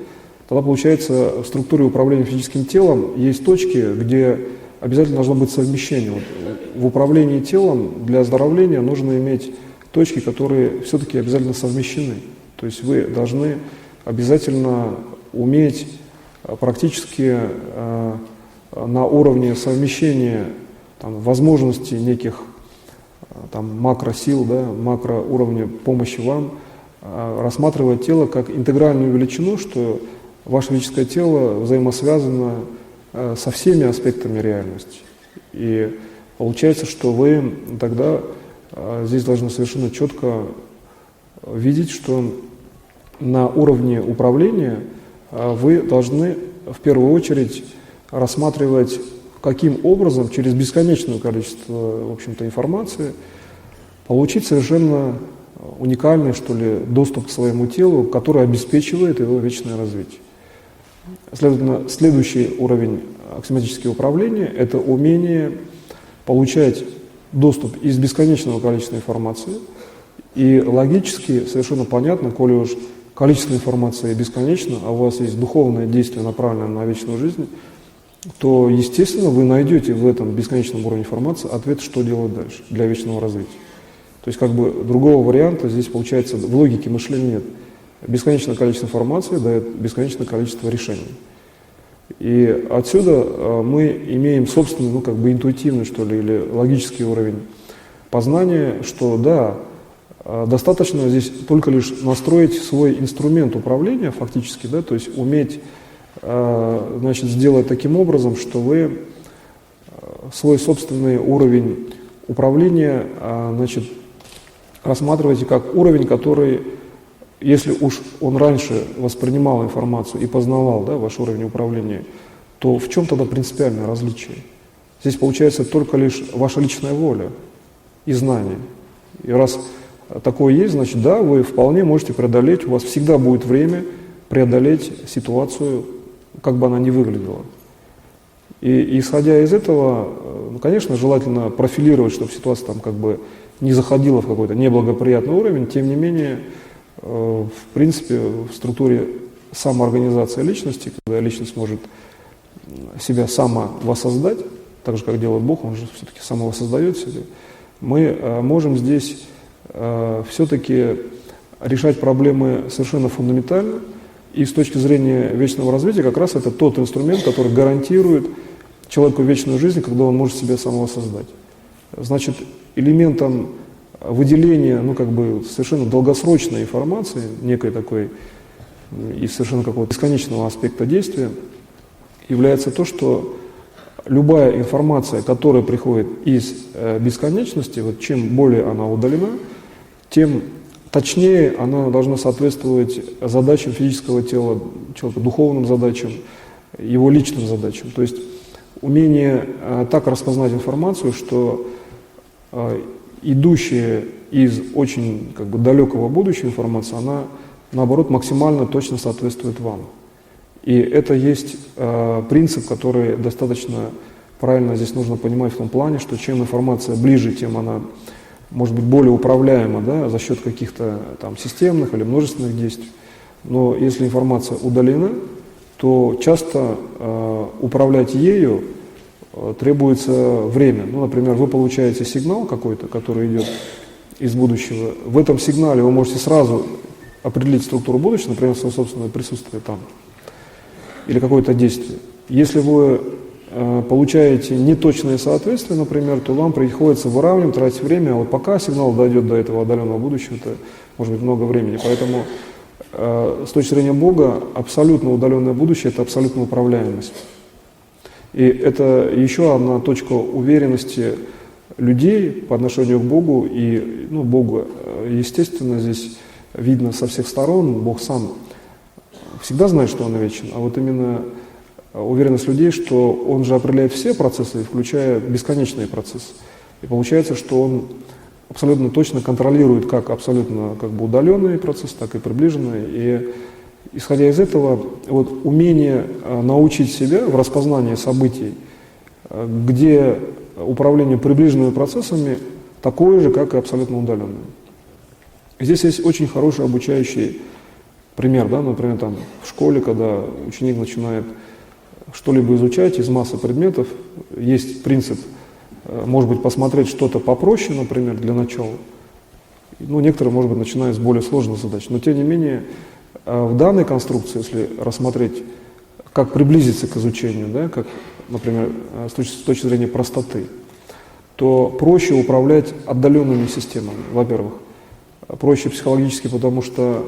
Тогда, получается, в структуре управления физическим телом есть точки, где обязательно должно быть совмещение. Вот в управлении телом для оздоровления нужно иметь точки, которые все-таки обязательно совмещены. То есть вы должны обязательно уметь практически на уровне совмещения там, возможностей неких там, макросил, да, макроуровня помощи вам, рассматривать тело как интегральную величину, что ваше физическое тело взаимосвязано со всеми аспектами реальности. И получается, что вы тогда здесь должны совершенно четко видеть, что на уровне управления вы должны в первую очередь рассматривать, каким образом через бесконечное количество, в общем-то, информации получить совершенно уникальный, что ли, доступ к своему телу, который обеспечивает его вечное развитие. Следовательно, следующий уровень аксиоматического управления – это умение получать доступ из бесконечного количества информации, и логически совершенно понятно, коли уж количество информации бесконечно, а у вас есть духовное действие, направленное на вечную жизнь, то, естественно, вы найдете в этом бесконечном уровне информации ответ, что делать дальше для вечного развития. То есть, как бы, другого варианта здесь, получается, в логике мышления нет. Бесконечное количество информации дает бесконечное количество решений. И отсюда мы имеем собственный, как бы интуитивный, что ли, или логический уровень познания, что да, достаточно здесь только лишь настроить свой инструмент управления фактически, да, то есть уметь, значит, сделать таким образом, что вы свой собственный уровень управления, значит, рассматриваете как уровень, который, если уж он раньше воспринимал информацию и познавал, да, ваш уровень управления, то в чем тогда принципиальное различие? Здесь получается только лишь ваша личная воля и знание. И раз такое есть, значит, да, вы вполне можете преодолеть, у вас всегда будет время преодолеть ситуацию, как бы она ни выглядела. И исходя из этого, конечно, желательно профилировать, чтобы ситуация там как бы не заходила в какой-то неблагоприятный уровень, тем не менее, в принципе, в структуре самоорганизации личности, когда личность может себя самовоссоздать, так же, как делает Бог, он же все-таки самовоссоздает себя, мы можем здесь все-таки решать проблемы совершенно фундаментально, и с точки зрения вечного развития как раз это тот инструмент, который гарантирует человеку вечную жизнь, когда он может себя самовоссоздать. Значит, элементом выделения, как бы совершенно долгосрочной информации, некой такой и совершенно какого-то бесконечного аспекта действия, является то, что любая информация, которая приходит из бесконечности, вот чем более она удалена, тем точнее она должна соответствовать задачам физического тела человека, духовным задачам, его личным задачам. То есть умение так распознать информацию, что идущая из очень далекого будущего информация, она, наоборот, максимально точно соответствует вам. И это есть принцип, который достаточно правильно здесь нужно понимать в том плане, что чем информация ближе, тем она может быть более управляема, да, за счет каких-то там системных или множественных действий. Но если информация удалена, то часто управлять ею требуется время. Ну, например, вы получаете сигнал какой-то, который идет из будущего. В этом сигнале вы можете сразу определить структуру будущего, например, свое собственное присутствие там, или какое-то действие. Если вы получаете неточное соответствие, например, то вам приходится выравнивать, тратить время, а вот пока сигнал дойдет до этого отдаленного будущего, это может быть много времени. Поэтому с точки зрения Бога абсолютно удаленное будущее – это абсолютная управляемость. И это еще одна точка уверенности людей по отношению к Богу. И Богу, естественно, здесь видно со всех сторон. Бог сам всегда знает, что Он вечен, а вот именно уверенность людей, что Он же определяет все процессы, включая бесконечные процессы. И получается, что Он абсолютно точно контролирует как абсолютно удаленные процессы, так и приближенные. И исходя из этого, вот умение научить себя в распознании событий, где управление приближенными процессами такое же, как и абсолютно удаленное. Здесь есть очень хороший обучающий пример, да, например, там, в школе, когда ученик начинает что-либо изучать из массы предметов, есть принцип, может быть, посмотреть что-то попроще, например, для начала. Некоторые, может быть, начинают с более сложных задач, но тем не менее в данной конструкции, если рассмотреть, как приблизиться к изучению, да, как, например, с точки зрения простоты, то проще управлять отдаленными системами, во-первых. Проще психологически, потому что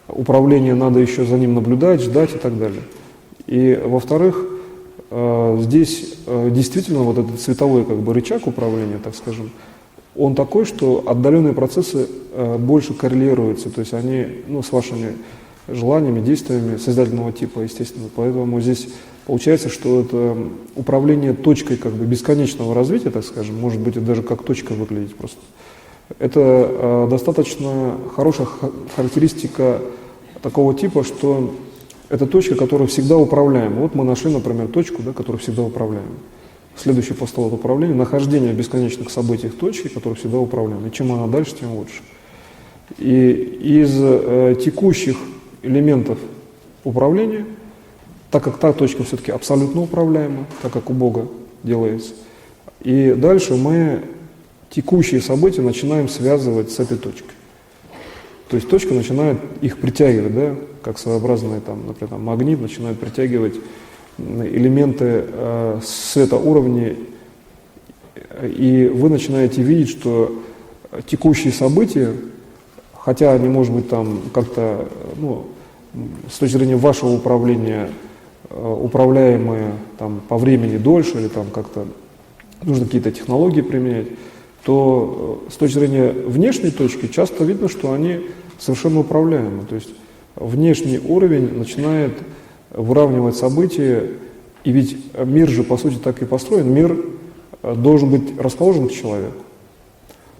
управление надо еще за ним наблюдать, ждать и так далее. И, во-вторых, здесь действительно вот этот цветовой рычаг управления, так скажем, он такой, что отдаленные процессы больше коррелируются, то есть они с вашими желаниями, действиями созидательного типа, естественно. Поэтому здесь получается, что это управление точкой бесконечного развития, так скажем, может быть, это даже как точка выглядеть просто. Это достаточно хорошая характеристика такого типа, что это точка, которая всегда управляема. Вот мы нашли, например, точку, да, которая всегда управляема. Следующий постулат управления – нахождение в бесконечных событиях точки, которая всегда управляема. И чем она дальше, тем лучше. И из текущих элементов управления, так как та точка все-таки абсолютно управляема, так как у Бога делается, и дальше мы текущие события начинаем связывать с этой точкой. То есть точка начинает их притягивать, да, как своеобразный, например, магнит начинает притягивать элементы светоуровня, и вы начинаете видеть, что текущие события, хотя они, может быть, как-то, с точки зрения вашего управления, управляемые по времени дольше, или как-то нужно какие-то технологии применять, то с точки зрения внешней точки часто видно, что они совершенно управляемы. То есть внешний уровень начинает выравнивать события, и ведь мир же, по сути, так и построен. Мир должен быть расположен к человеку.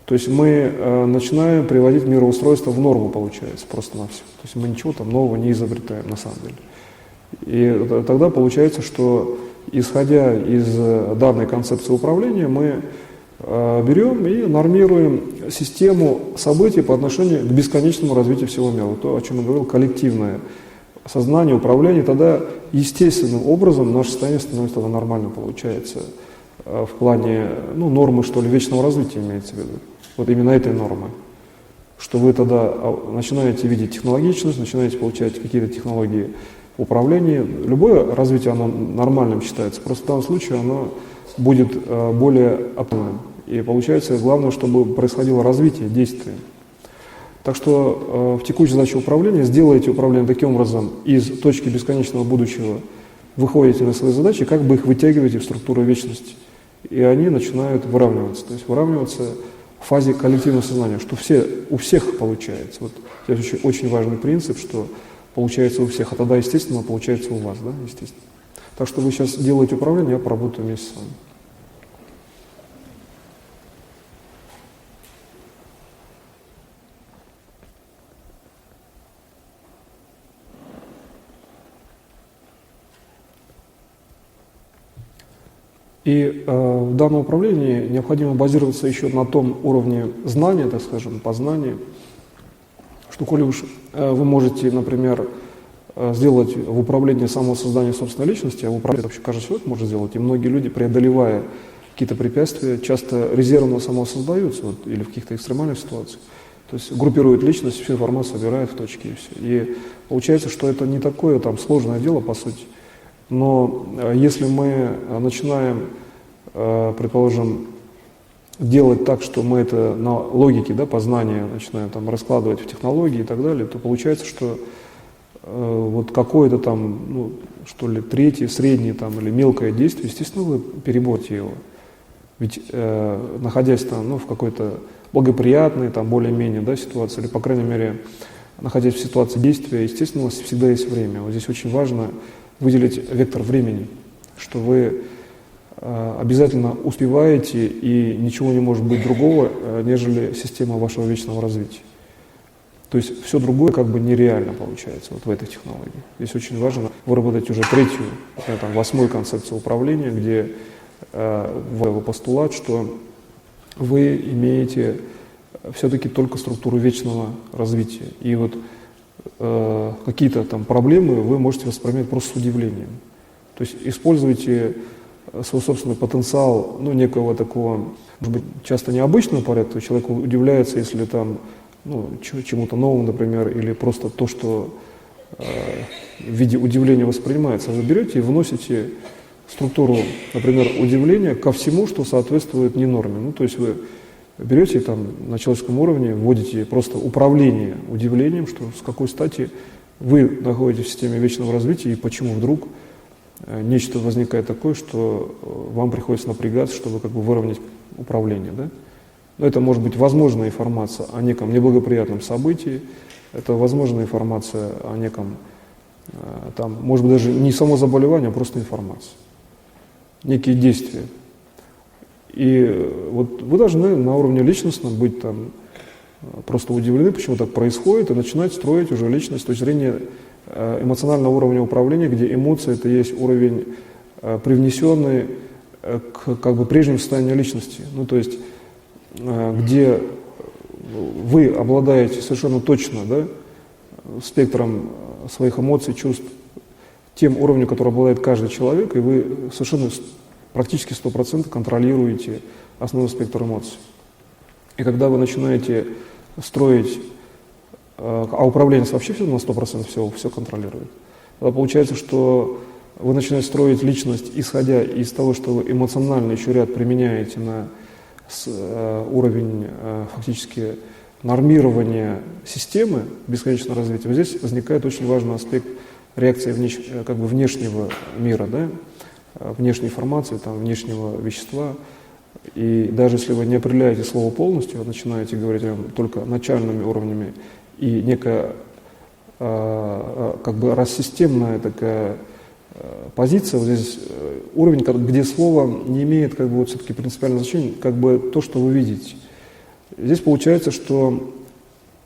То есть мы начинаем приводить мироустройство в норму, получается, просто-навсего. То есть мы ничего нового не изобретаем, на самом деле. И тогда получается, что, исходя из данной концепции управления, мы берем и нормируем систему событий по отношению к бесконечному развитию всего мира. То, о чем я говорил, коллективное сознание, управление, тогда естественным образом наше состояние становится тогда нормальным, получается, в плане нормы, что ли, вечного развития имеется в виду. Вот именно этой нормы. Что вы тогда начинаете видеть технологичность, начинаете получать какие-то технологии управления. Любое развитие, оно нормальным считается, просто в данном случае оно будет более оптимальным. И получается, главное, чтобы происходило развитие действия. Так что в текущей задаче управления сделайте управление таким образом из точки бесконечного будущего выходите на свои задачи, как бы их вытягиваете в структуру вечности. И они начинают выравниваться. То есть выравниваться в фазе коллективного сознания, что у всех получается. Вот здесь очень важный принцип, что получается у всех, а тогда, естественно, получается у вас, да, естественно. Так что вы сейчас делаете управление, я поработаю вместе с вами. И в данном управлении необходимо базироваться еще на том уровне знания, так скажем, познания, что коли уж вы можете, например, сделать в управлении самосоздания собственной личности, а в управлении вообще каждый человек может сделать, и многие люди, преодолевая какие-то препятствия, часто резервно самосоздаются, вот, или в каких-то экстремальных ситуациях, то есть группируют личность, всю информацию собирают в точке и все. И получается, что это не такое там сложное дело, по сути. Но если мы начинаем, предположим, делать так, что мы это на логике, да, познания начинаем там раскладывать в технологии и так далее, то получается, что вот какое-то там, ну, что ли, третье, среднее там или мелкое действие, естественно, вы переборете его. Ведь находясь там, ну, в какой-то благоприятной, там, более-менее, да, ситуации, или, по крайней мере, находясь в ситуации действия, естественно, у вас всегда есть время. Вот здесь очень важно выделить вектор времени, что вы обязательно успеваете, и ничего не может быть другого, нежели система вашего вечного развития. То есть все другое как бы нереально получается вот в этой технологии. Здесь очень важно выработать уже третью, там, 8-ю концепцию управления, где в постулат, что вы имеете все-таки только структуру вечного развития. И вот какие-то там проблемы вы можете воспринимать просто с удивлением. То есть используйте свой собственный потенциал, ну, некого такого, может быть, часто необычного порядка. Человек удивляется, если там, ну, чему-то новому, например, или просто то, что в виде удивления воспринимается. Вы берете и вносите структуру, например, удивления ко всему, что соответствует не норме. Ну, то есть вы берете там на человеческом уровне, вводите просто управление удивлением, что с какой стати вы находитесь в системе вечного развития и почему вдруг нечто возникает такое, что вам приходится напрягаться, чтобы как бы выровнять управление. Да? Но это может быть возможная информация о неком неблагоприятном событии, это возможная информация о неком, там, может быть, даже не само заболевание, а просто информация, некие действия. И вот вы должны на уровне личностном быть там просто удивлены, почему так происходит, и начинать строить уже личность с точки зрения эмоционального уровня управления, где эмоции — это есть уровень, привнесенный к как бы прежнему состоянию личности. Ну, то есть, где вы обладаете совершенно точно, да, спектром своих эмоций, чувств, тем уровнем, который обладает каждый человек, и вы совершенно практически 100% контролируете основной спектр эмоций. И когда вы начинаете строить, а управленец вообще все на 100% все контролирует, тогда получается, что вы начинаете строить личность, исходя из того, что вы эмоционально еще ряд применяете на уровень фактически нормирования системы бесконечного развития. Вот здесь возникает очень важный аспект реакции как бы внешнего мира, да? Внешней информации, там, внешнего вещества. И даже если вы не определяете слово полностью, вы начинаете говорить только начальными уровнями, и некая как бы рассистемная такая позиция, вот здесь уровень, где слово не имеет как бы вот все-таки принципиального значения, как бы то, что вы видите. Здесь получается, что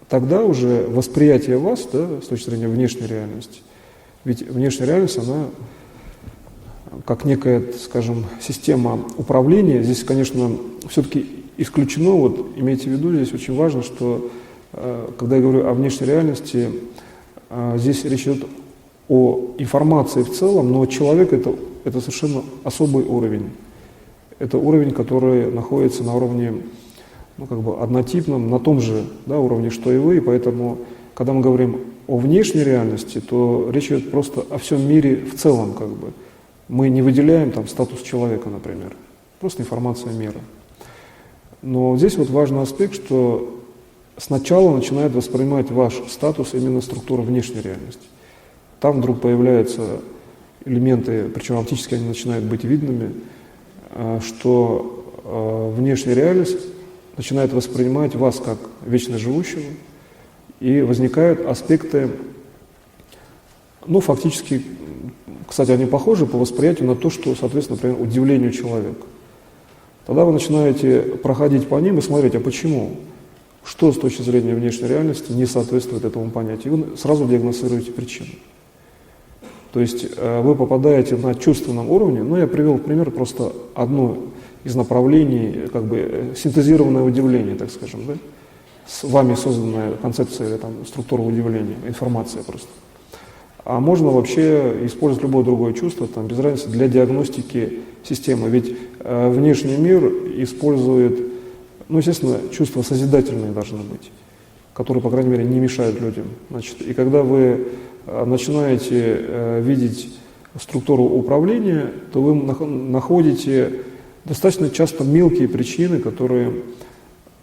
тогда уже восприятие вас, да, с точки зрения внешней реальности, ведь внешняя реальность, она как некая, скажем, система управления, здесь, конечно, все-таки исключено, вот имейте в виду, здесь очень важно, что когда я говорю о внешней реальности, здесь речь идет о информации в целом, но человек это совершенно особый уровень. Это уровень, который находится на уровне, ну, как бы однотипном, на том же, да, уровне, что и вы, и поэтому, когда мы говорим о внешней реальности, то речь идет просто о всем мире в целом, как бы. Мы не выделяем там статус человека, например, просто информация мира. Но здесь вот важный аспект, что сначала начинает воспринимать ваш статус именно структура внешней реальности. Там вдруг появляется элементы, причем оптически они начинают быть видными, что внешняя реальность начинает воспринимать вас как вечно живущего, и возникают аспекты, ну, фактически, кстати, они похожи по восприятию на то, что, соответственно, например, удивлению человека. Тогда вы начинаете проходить по ним и смотреть, а почему? Что с точки зрения внешней реальности не соответствует этому понятию? И вы сразу диагностируете причину. То есть вы попадаете на чувственном уровне, ну, я привел в пример просто одно из направлений, как бы синтезированное удивление, так скажем, да? С вами созданная концепция или там, структура удивления, информация просто. А можно вообще использовать любое другое чувство, там, без разницы, для диагностики системы. Ведь внешний мир использует, ну, естественно, чувства созидательные должны быть, которые, по крайней мере, не мешают людям. Значит, и когда вы начинаете видеть структуру управления, то вы находите достаточно часто мелкие причины, которые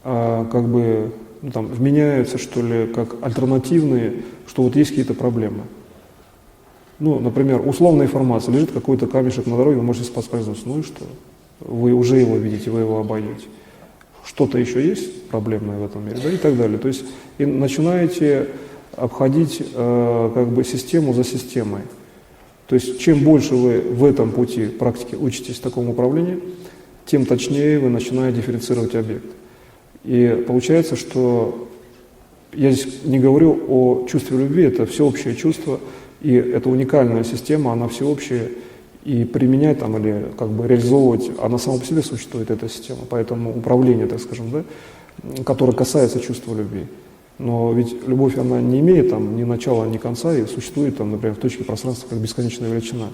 как бы, ну, там, вменяются, что ли, как альтернативные, что вот есть какие-то проблемы. Ну, например, условная информация, лежит какой-то камешек на дороге, вы можете поскользнуться, ну и что? Вы уже его видите, вы его обойдете. Что-то еще есть проблемное в этом мире, да, и так далее. То есть и начинаете обходить как бы систему за системой. То есть чем больше вы в этом пути практики учитесь такому управлению, тем точнее вы начинаете дифференцировать объект. И получается, что я здесь не говорю о чувстве любви, это всеобщее чувство, и это уникальная система, она всеобщая, и применять там или как бы реализовывать, она сама по себе существует, эта система, поэтому управление, так скажем, да, которое касается чувства любви. Но ведь любовь, она не имеет там ни начала, ни конца, и существует там, например, в точке пространства как бесконечная величина.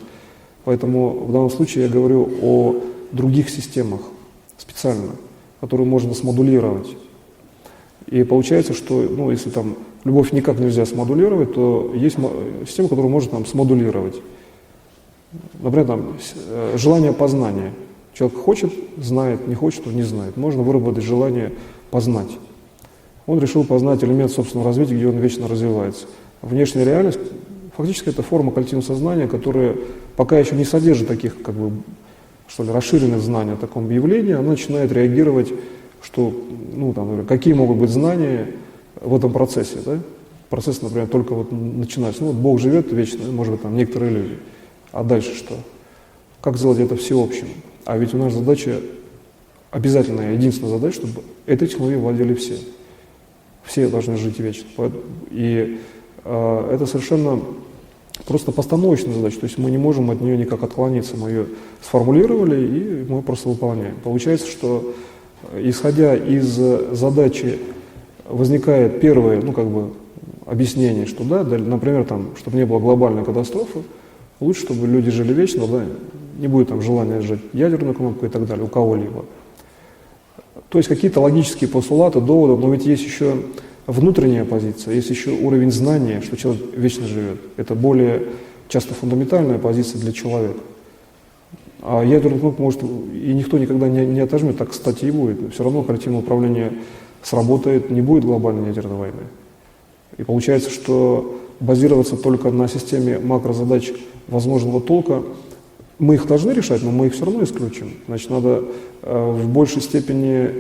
Поэтому в данном случае я говорю о других системах специально, которые можно смодулировать. И получается, что, ну, если там любовь никак нельзя смодулировать, то есть система, которую можно там смодулировать. Например, там, желание познания. Человек хочет, знает, не хочет, он не знает. Можно выработать желание познать. Он решил познать элемент собственного развития, где он вечно развивается. Внешняя реальность, фактически это форма коллективного сознания, которая пока еще не содержит таких, как бы, что ли, расширенных знаний о таком явлении, она начинает реагировать, что, ну, там, какие могут быть знания в этом процессе, да? Процесс, например, только вот начинается. Ну, вот Бог живет вечно, может быть, там некоторые люди. А дальше что? Как сделать это всеобщим? А ведь у нас задача, обязательная, единственная задача, чтобы этой технологией владели все. Все должны жить вечно. И это совершенно просто постановочная задача. То есть мы не можем от нее никак отклониться. Мы ее сформулировали, и мы просто выполняем. Получается, что, исходя из задачи, возникает первое, ну, как бы, объяснение, что, да, например, там, чтобы не было глобальной катастрофы, лучше, чтобы люди жили вечно, да, не будет там желания сжать ядерную кнопку и так далее у кого-либо. То есть какие-то логические постулаты, доводы, но ведь есть еще внутренняя позиция, есть еще уровень знания, что человек вечно живет. Это более часто фундаментальная позиция для человека. А ядерную кнопку, может, и никто никогда не отожмет, так, кстати, и будет. Все равно коллективное управление сработает, не будет глобальной ядерной войны. И получается, что базироваться только на системе макрозадач возможного толка, мы их должны решать, но мы их все равно исключим. Значит, надо в большей степени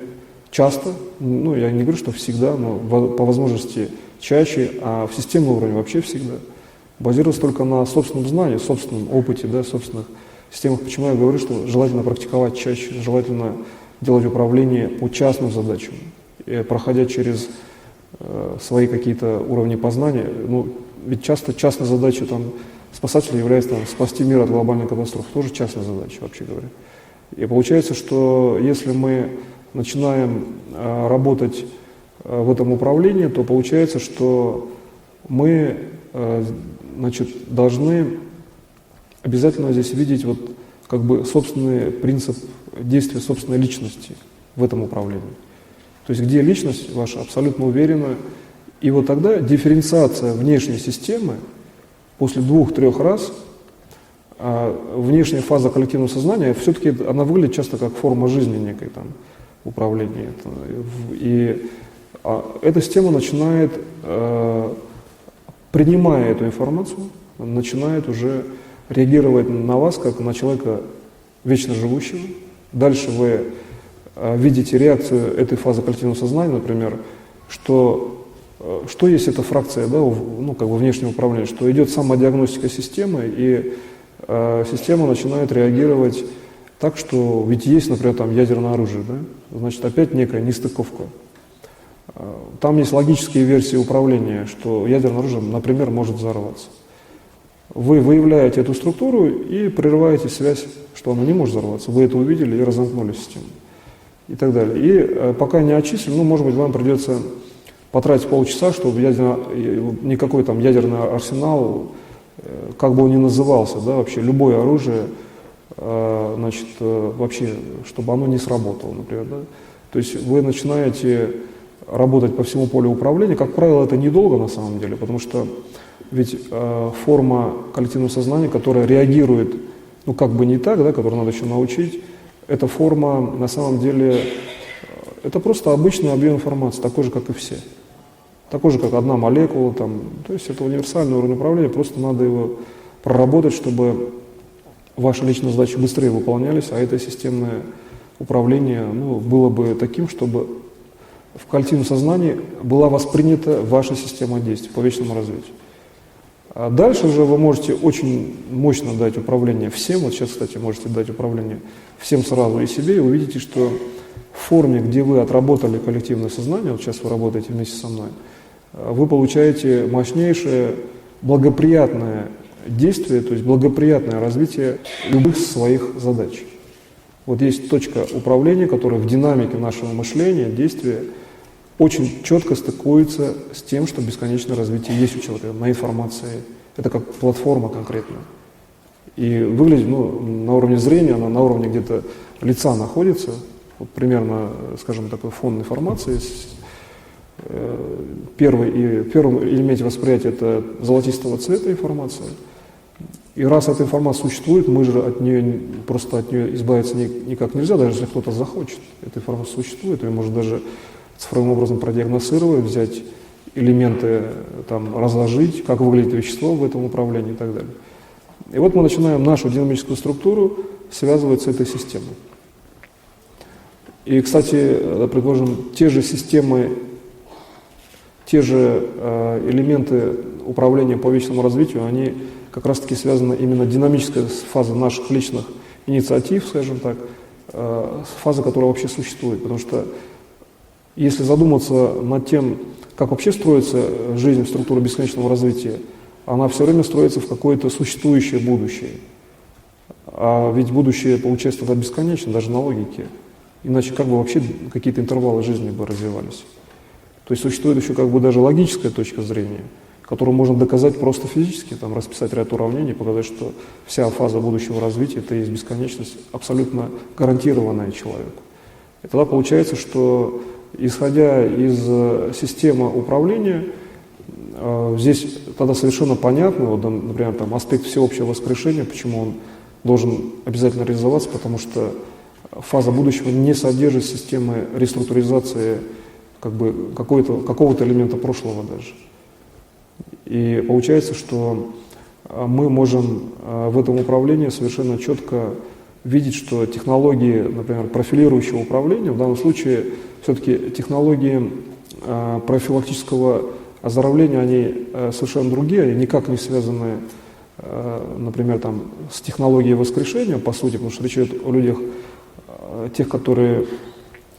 часто, ну, я не говорю, что всегда, но по возможности чаще, а в системном уровне вообще всегда, базироваться только на собственном знании, собственном опыте, да, собственных системах. Почему я говорю, что желательно практиковать чаще, желательно делать управление по частным задачам, проходя через свои какие-то уровни познания. Ну, ведь часто частная задача там, спасателя является там, спасти мир от глобальной катастрофы. Тоже частная задача, вообще говоря. И получается, что если мы начинаем работать в этом управлении, то получается, что мы значит, должны обязательно здесь видеть вот, как бы собственный принцип действия собственной личности в этом управлении. То есть где личность ваша абсолютно уверена, и вот тогда дифференциация внешней системы после 2-3 раз, внешняя фаза коллективного сознания, все-таки она выглядит часто как форма жизни некой там, управления. И эта система начинает, принимая эту информацию, начинает уже реагировать на вас как на человека вечно живущего. Дальше вы видите реакцию этой фазы коллективного сознания, например, что есть эта фракция, да, ну, как бы внешнего управления, что идет самодиагностика системы, и система начинает реагировать так, что ведь есть, например, там ядерное оружие, да? Значит, опять некая нестыковка. Там есть логические версии управления, что ядерное оружие, например, может взорваться. Вы выявляете эту структуру и прерываете связь, что она не может взорваться. Вы это увидели и разомкнули систему. И так далее. И пока не очистили, ну, может быть, вам придется потратить полчаса, чтобы никакой там ядерный арсенал, как бы он ни назывался, да, вообще любое оружие, значит, вообще, чтобы оно не сработало, например, да. То есть вы начинаете работать по всему полю управления. Как правило, это недолго на самом деле, потому что ведь форма коллективного сознания, которая реагирует, ну, как бы не так, да, которую надо еще научить, эта форма, на самом деле, это просто обычный объем информации, такой же, как и все. Такой же, как одна молекула, там, то есть это универсальный уровень управления, просто надо его проработать, чтобы ваши личные задачи быстрее выполнялись, а это системное управление, ну, было бы таким, чтобы в коллективном сознании была воспринята ваша система действий по вечному развитию. А дальше уже вы можете очень мощно дать управление всем, вот сейчас, кстати, можете дать управление всем сразу и себе, и увидите, что в форме, где вы отработали коллективное сознание, вот сейчас вы работаете вместе со мной, вы получаете мощнейшее благоприятное действие, то есть благоприятное развитие любых своих задач. Вот есть точка управления, которая в динамике нашего мышления, действия очень четко стыкуется с тем, что бесконечное развитие есть у человека на информации. Это как платформа конкретная. И выглядит, ну, на уровне зрения, она на уровне где-то лица находится, вот примерно, скажем, такой фон информации. В первом элементе восприятия это золотистого цвета информация. И раз эта информация существует, мы же от нее избавиться никак нельзя, даже если кто-то захочет. Эта информация существует, ее можно даже цифровым образом продиагностировать, взять элементы, там, разложить, как выглядит вещество в этом управлении и так далее. И вот мы начинаем нашу динамическую структуру связывать с этой системой. И, кстати, предположим, те же системы, те же элементы управления по вечному развитию, они как раз-таки связаны именно динамической фазой наших личных инициатив, скажем так, фаза, которая вообще существует. Потому что если задуматься над тем, как вообще строится жизнь в структуре бесконечного развития, она все время строится в какое-то существующее будущее. А ведь будущее, получается, тогда бесконечно, даже на логике. Иначе как бы вообще какие-то интервалы жизни бы развивались. То есть существует еще как бы даже логическая точка зрения, которую можно доказать просто физически, там, расписать ряд уравнений, показать, что вся фаза будущего развития – это есть бесконечность, абсолютно гарантированная человеку. И тогда получается, что, исходя из системы управления, здесь тогда совершенно понятно, вот, например, там, аспект всеобщего воскрешения, почему он должен обязательно реализоваться, потому что фаза будущего не содержит системы реструктуризации как бы какого-то элемента прошлого даже. И получается, что мы можем в этом управлении совершенно четко видеть, что технологии, например, профилирующего управления, в данном случае все-таки технологии профилактического оздоровления, они совершенно другие, они никак не связаны, например, там, с технологией воскрешения, по сути, потому что речь идет о людях, тех, которые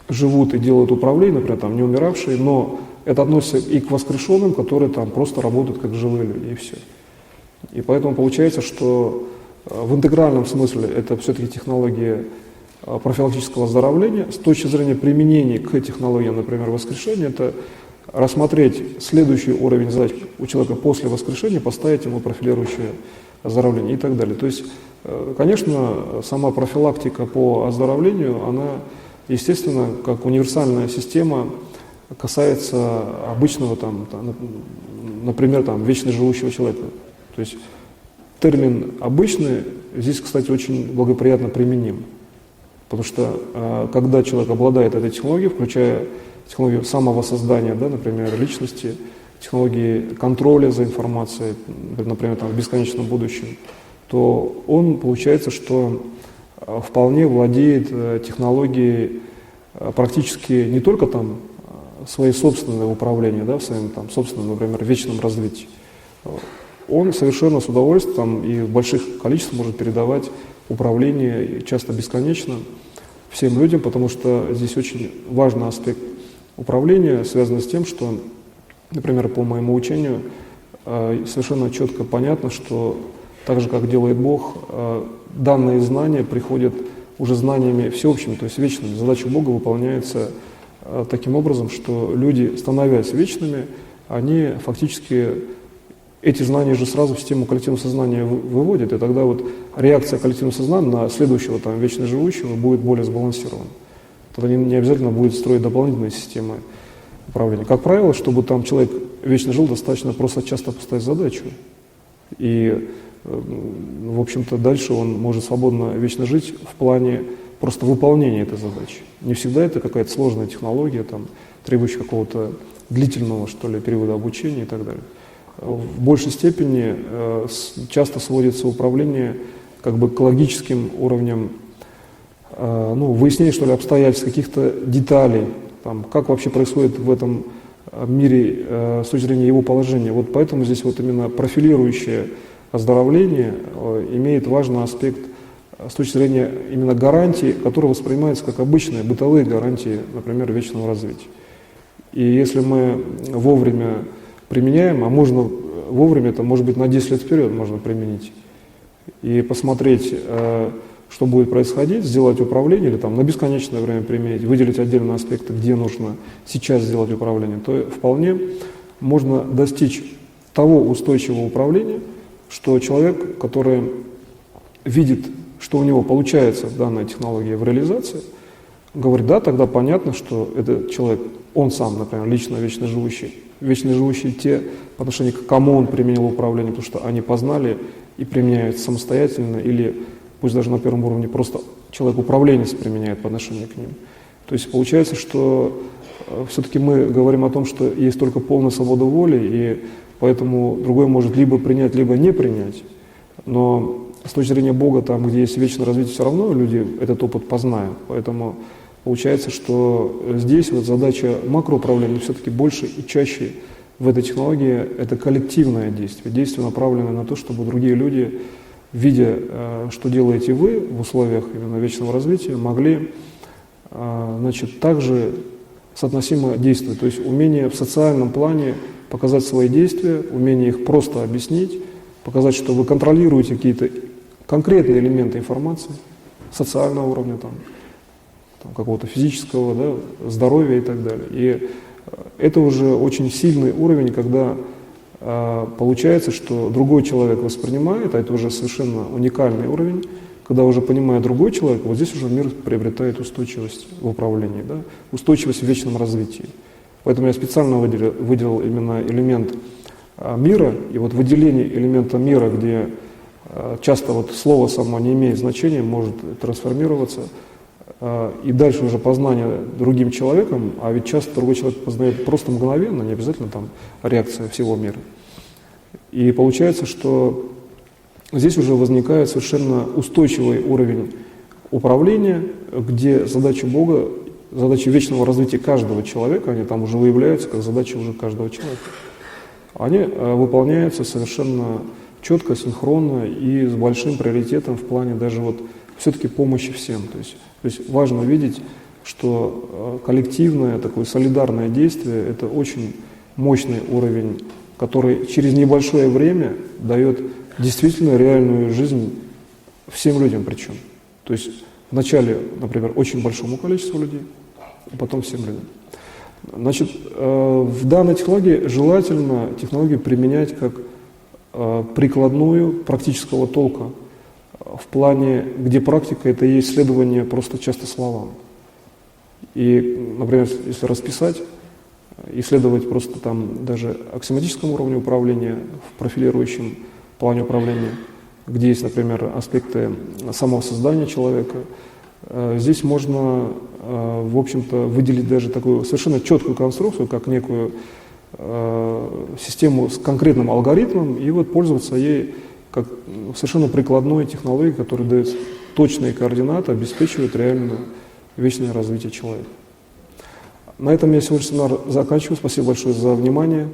живут и делают управление, например, там, не умиравшие, но это относится и к воскрешенным, которые там просто работают как живые люди, и все. И поэтому получается, что в интегральном смысле это все-таки технология профилактического оздоровления. С точки зрения применения к технологиям, например, воскрешения, это рассмотреть следующий уровень задач у человека после воскрешения, поставить ему профилирующее оздоровление и так далее. То есть, конечно, сама профилактика по оздоровлению, она, естественно, как универсальная система, касается обычного, там, например, там, вечно живущего человека. То есть термин «обычный» здесь, кстати, очень благоприятно применим. Потому что когда человек обладает этой технологией, включая технологию самовоссоздания, да, например, личности, технологии контроля за информацией, например, там, в бесконечном будущем, то он, получается, что вполне владеет технологией практически не только там своей собственного управления, да, в своем там собственном, например, вечном развитии. Он совершенно с удовольствием и в больших количествах может передавать управление, часто бесконечно, всем людям, потому что здесь очень важный аспект управления, связанный с тем, что, например, по моему учению, совершенно четко понятно, что так же, как делает Бог, данные знания приходят уже знаниями всеобщими, то есть вечными. Задача Бога выполняется таким образом, что люди, становясь вечными, они фактически эти знания же сразу в систему коллективного сознания выводят, и тогда вот реакция коллективного сознания на следующего там вечно живущего будет более сбалансирована. Тогда не обязательно будет строить дополнительные системы управления. Как правило, чтобы там человек вечно жил, достаточно просто часто поставить задачу. И, в общем-то, дальше он может свободно вечно жить в плане просто выполнения этой задачи. Не всегда это какая-то сложная технология, там, требующая какого-то длительного, что ли, периода обучения и так далее. В большей степени часто сводится управление как бы к логическим уровням, выяснения, что ли, обстоятельств, каких-то деталей, там, как вообще происходит в этом мире с точки зрения его положения. Вот поэтому здесь вот именно профилирующее оздоровление имеет важный аспект с точки зрения именно гарантий, которые воспринимаются как обычные бытовые гарантии, например, вечного развития. И если мы вовремя применяем, а можно вовремя, это может быть на 10 лет вперед можно применить, и посмотреть, что будет происходить, сделать управление или там на бесконечное время применить, выделить отдельные аспекты, где нужно сейчас сделать управление, то вполне можно достичь того устойчивого управления, что человек, который видит, что у него получается данная технология в реализации, говорит, да, тогда понятно, что этот человек, он сам, например, лично вечно живущие те, по отношению к кому он применил управление, потому что они познали и применяют самостоятельно, или пусть даже на первом уровне просто человек-управленец применяет по отношению к ним. То есть получается, что все-таки мы говорим о том, что есть только полная свобода воли, и поэтому другой может либо принять, либо не принять. Но с точки зрения Бога, там, где есть вечное развитие, все равно люди этот опыт познают. Поэтому получается, что здесь вот задача макроуправления все-таки больше и чаще в этой технологии это коллективное действие, действие, направленное на то, чтобы другие люди, видя, что делаете вы в условиях именно вечного развития, могли, также соотносимо действовать. То есть умение в социальном плане показать свои действия, умение их просто объяснить, показать, что вы контролируете какие-то конкретные элементы информации, социального уровня, там, какого-то физического, да, здоровья и так далее. И это уже очень сильный уровень, когда получается, что другой человек воспринимает, а это уже совершенно уникальный уровень, когда уже понимая другой человек, вот здесь уже мир приобретает устойчивость в управлении, да, устойчивость в вечном развитии. Поэтому я специально выделил именно элемент мира, и вот выделение элемента мира, где часто вот слово само не имеет значения, может трансформироваться, и дальше уже познание другим человеком, а ведь часто другой человек познает просто мгновенно, не обязательно там реакция всего мира. И получается, что здесь уже возникает совершенно устойчивый уровень управления, где задача Бога, задачи вечного развития каждого человека, они там уже выявляются как задачи уже каждого человека. Они выполняются совершенно четко, синхронно и с большим приоритетом в плане даже вот все-таки помощи всем. То есть важно видеть, что коллективное, такое солидарное действие – это очень мощный уровень, который через небольшое время дает действительно реальную жизнь всем людям причем. То есть вначале, например, очень большому количеству людей, а потом всем людям. Значит, в данной технологии желательно технологию применять как прикладную, практического толка, в плане, где практика – это и есть исследование просто часто словам. И, например, если расписать, исследовать просто там даже аксиоматическом уровне управления, в профилирующем плане управления, где есть, например, аспекты самого создания человека, здесь можно, в общем-то, выделить даже такую совершенно четкую конструкцию, как некую систему с конкретным алгоритмом, и вот пользоваться ей как совершенно прикладной технологии, которая дает точные координаты, обеспечивает реально вечное развитие человека. На этом я сегодняшний семинар заканчиваю. Спасибо большое за внимание.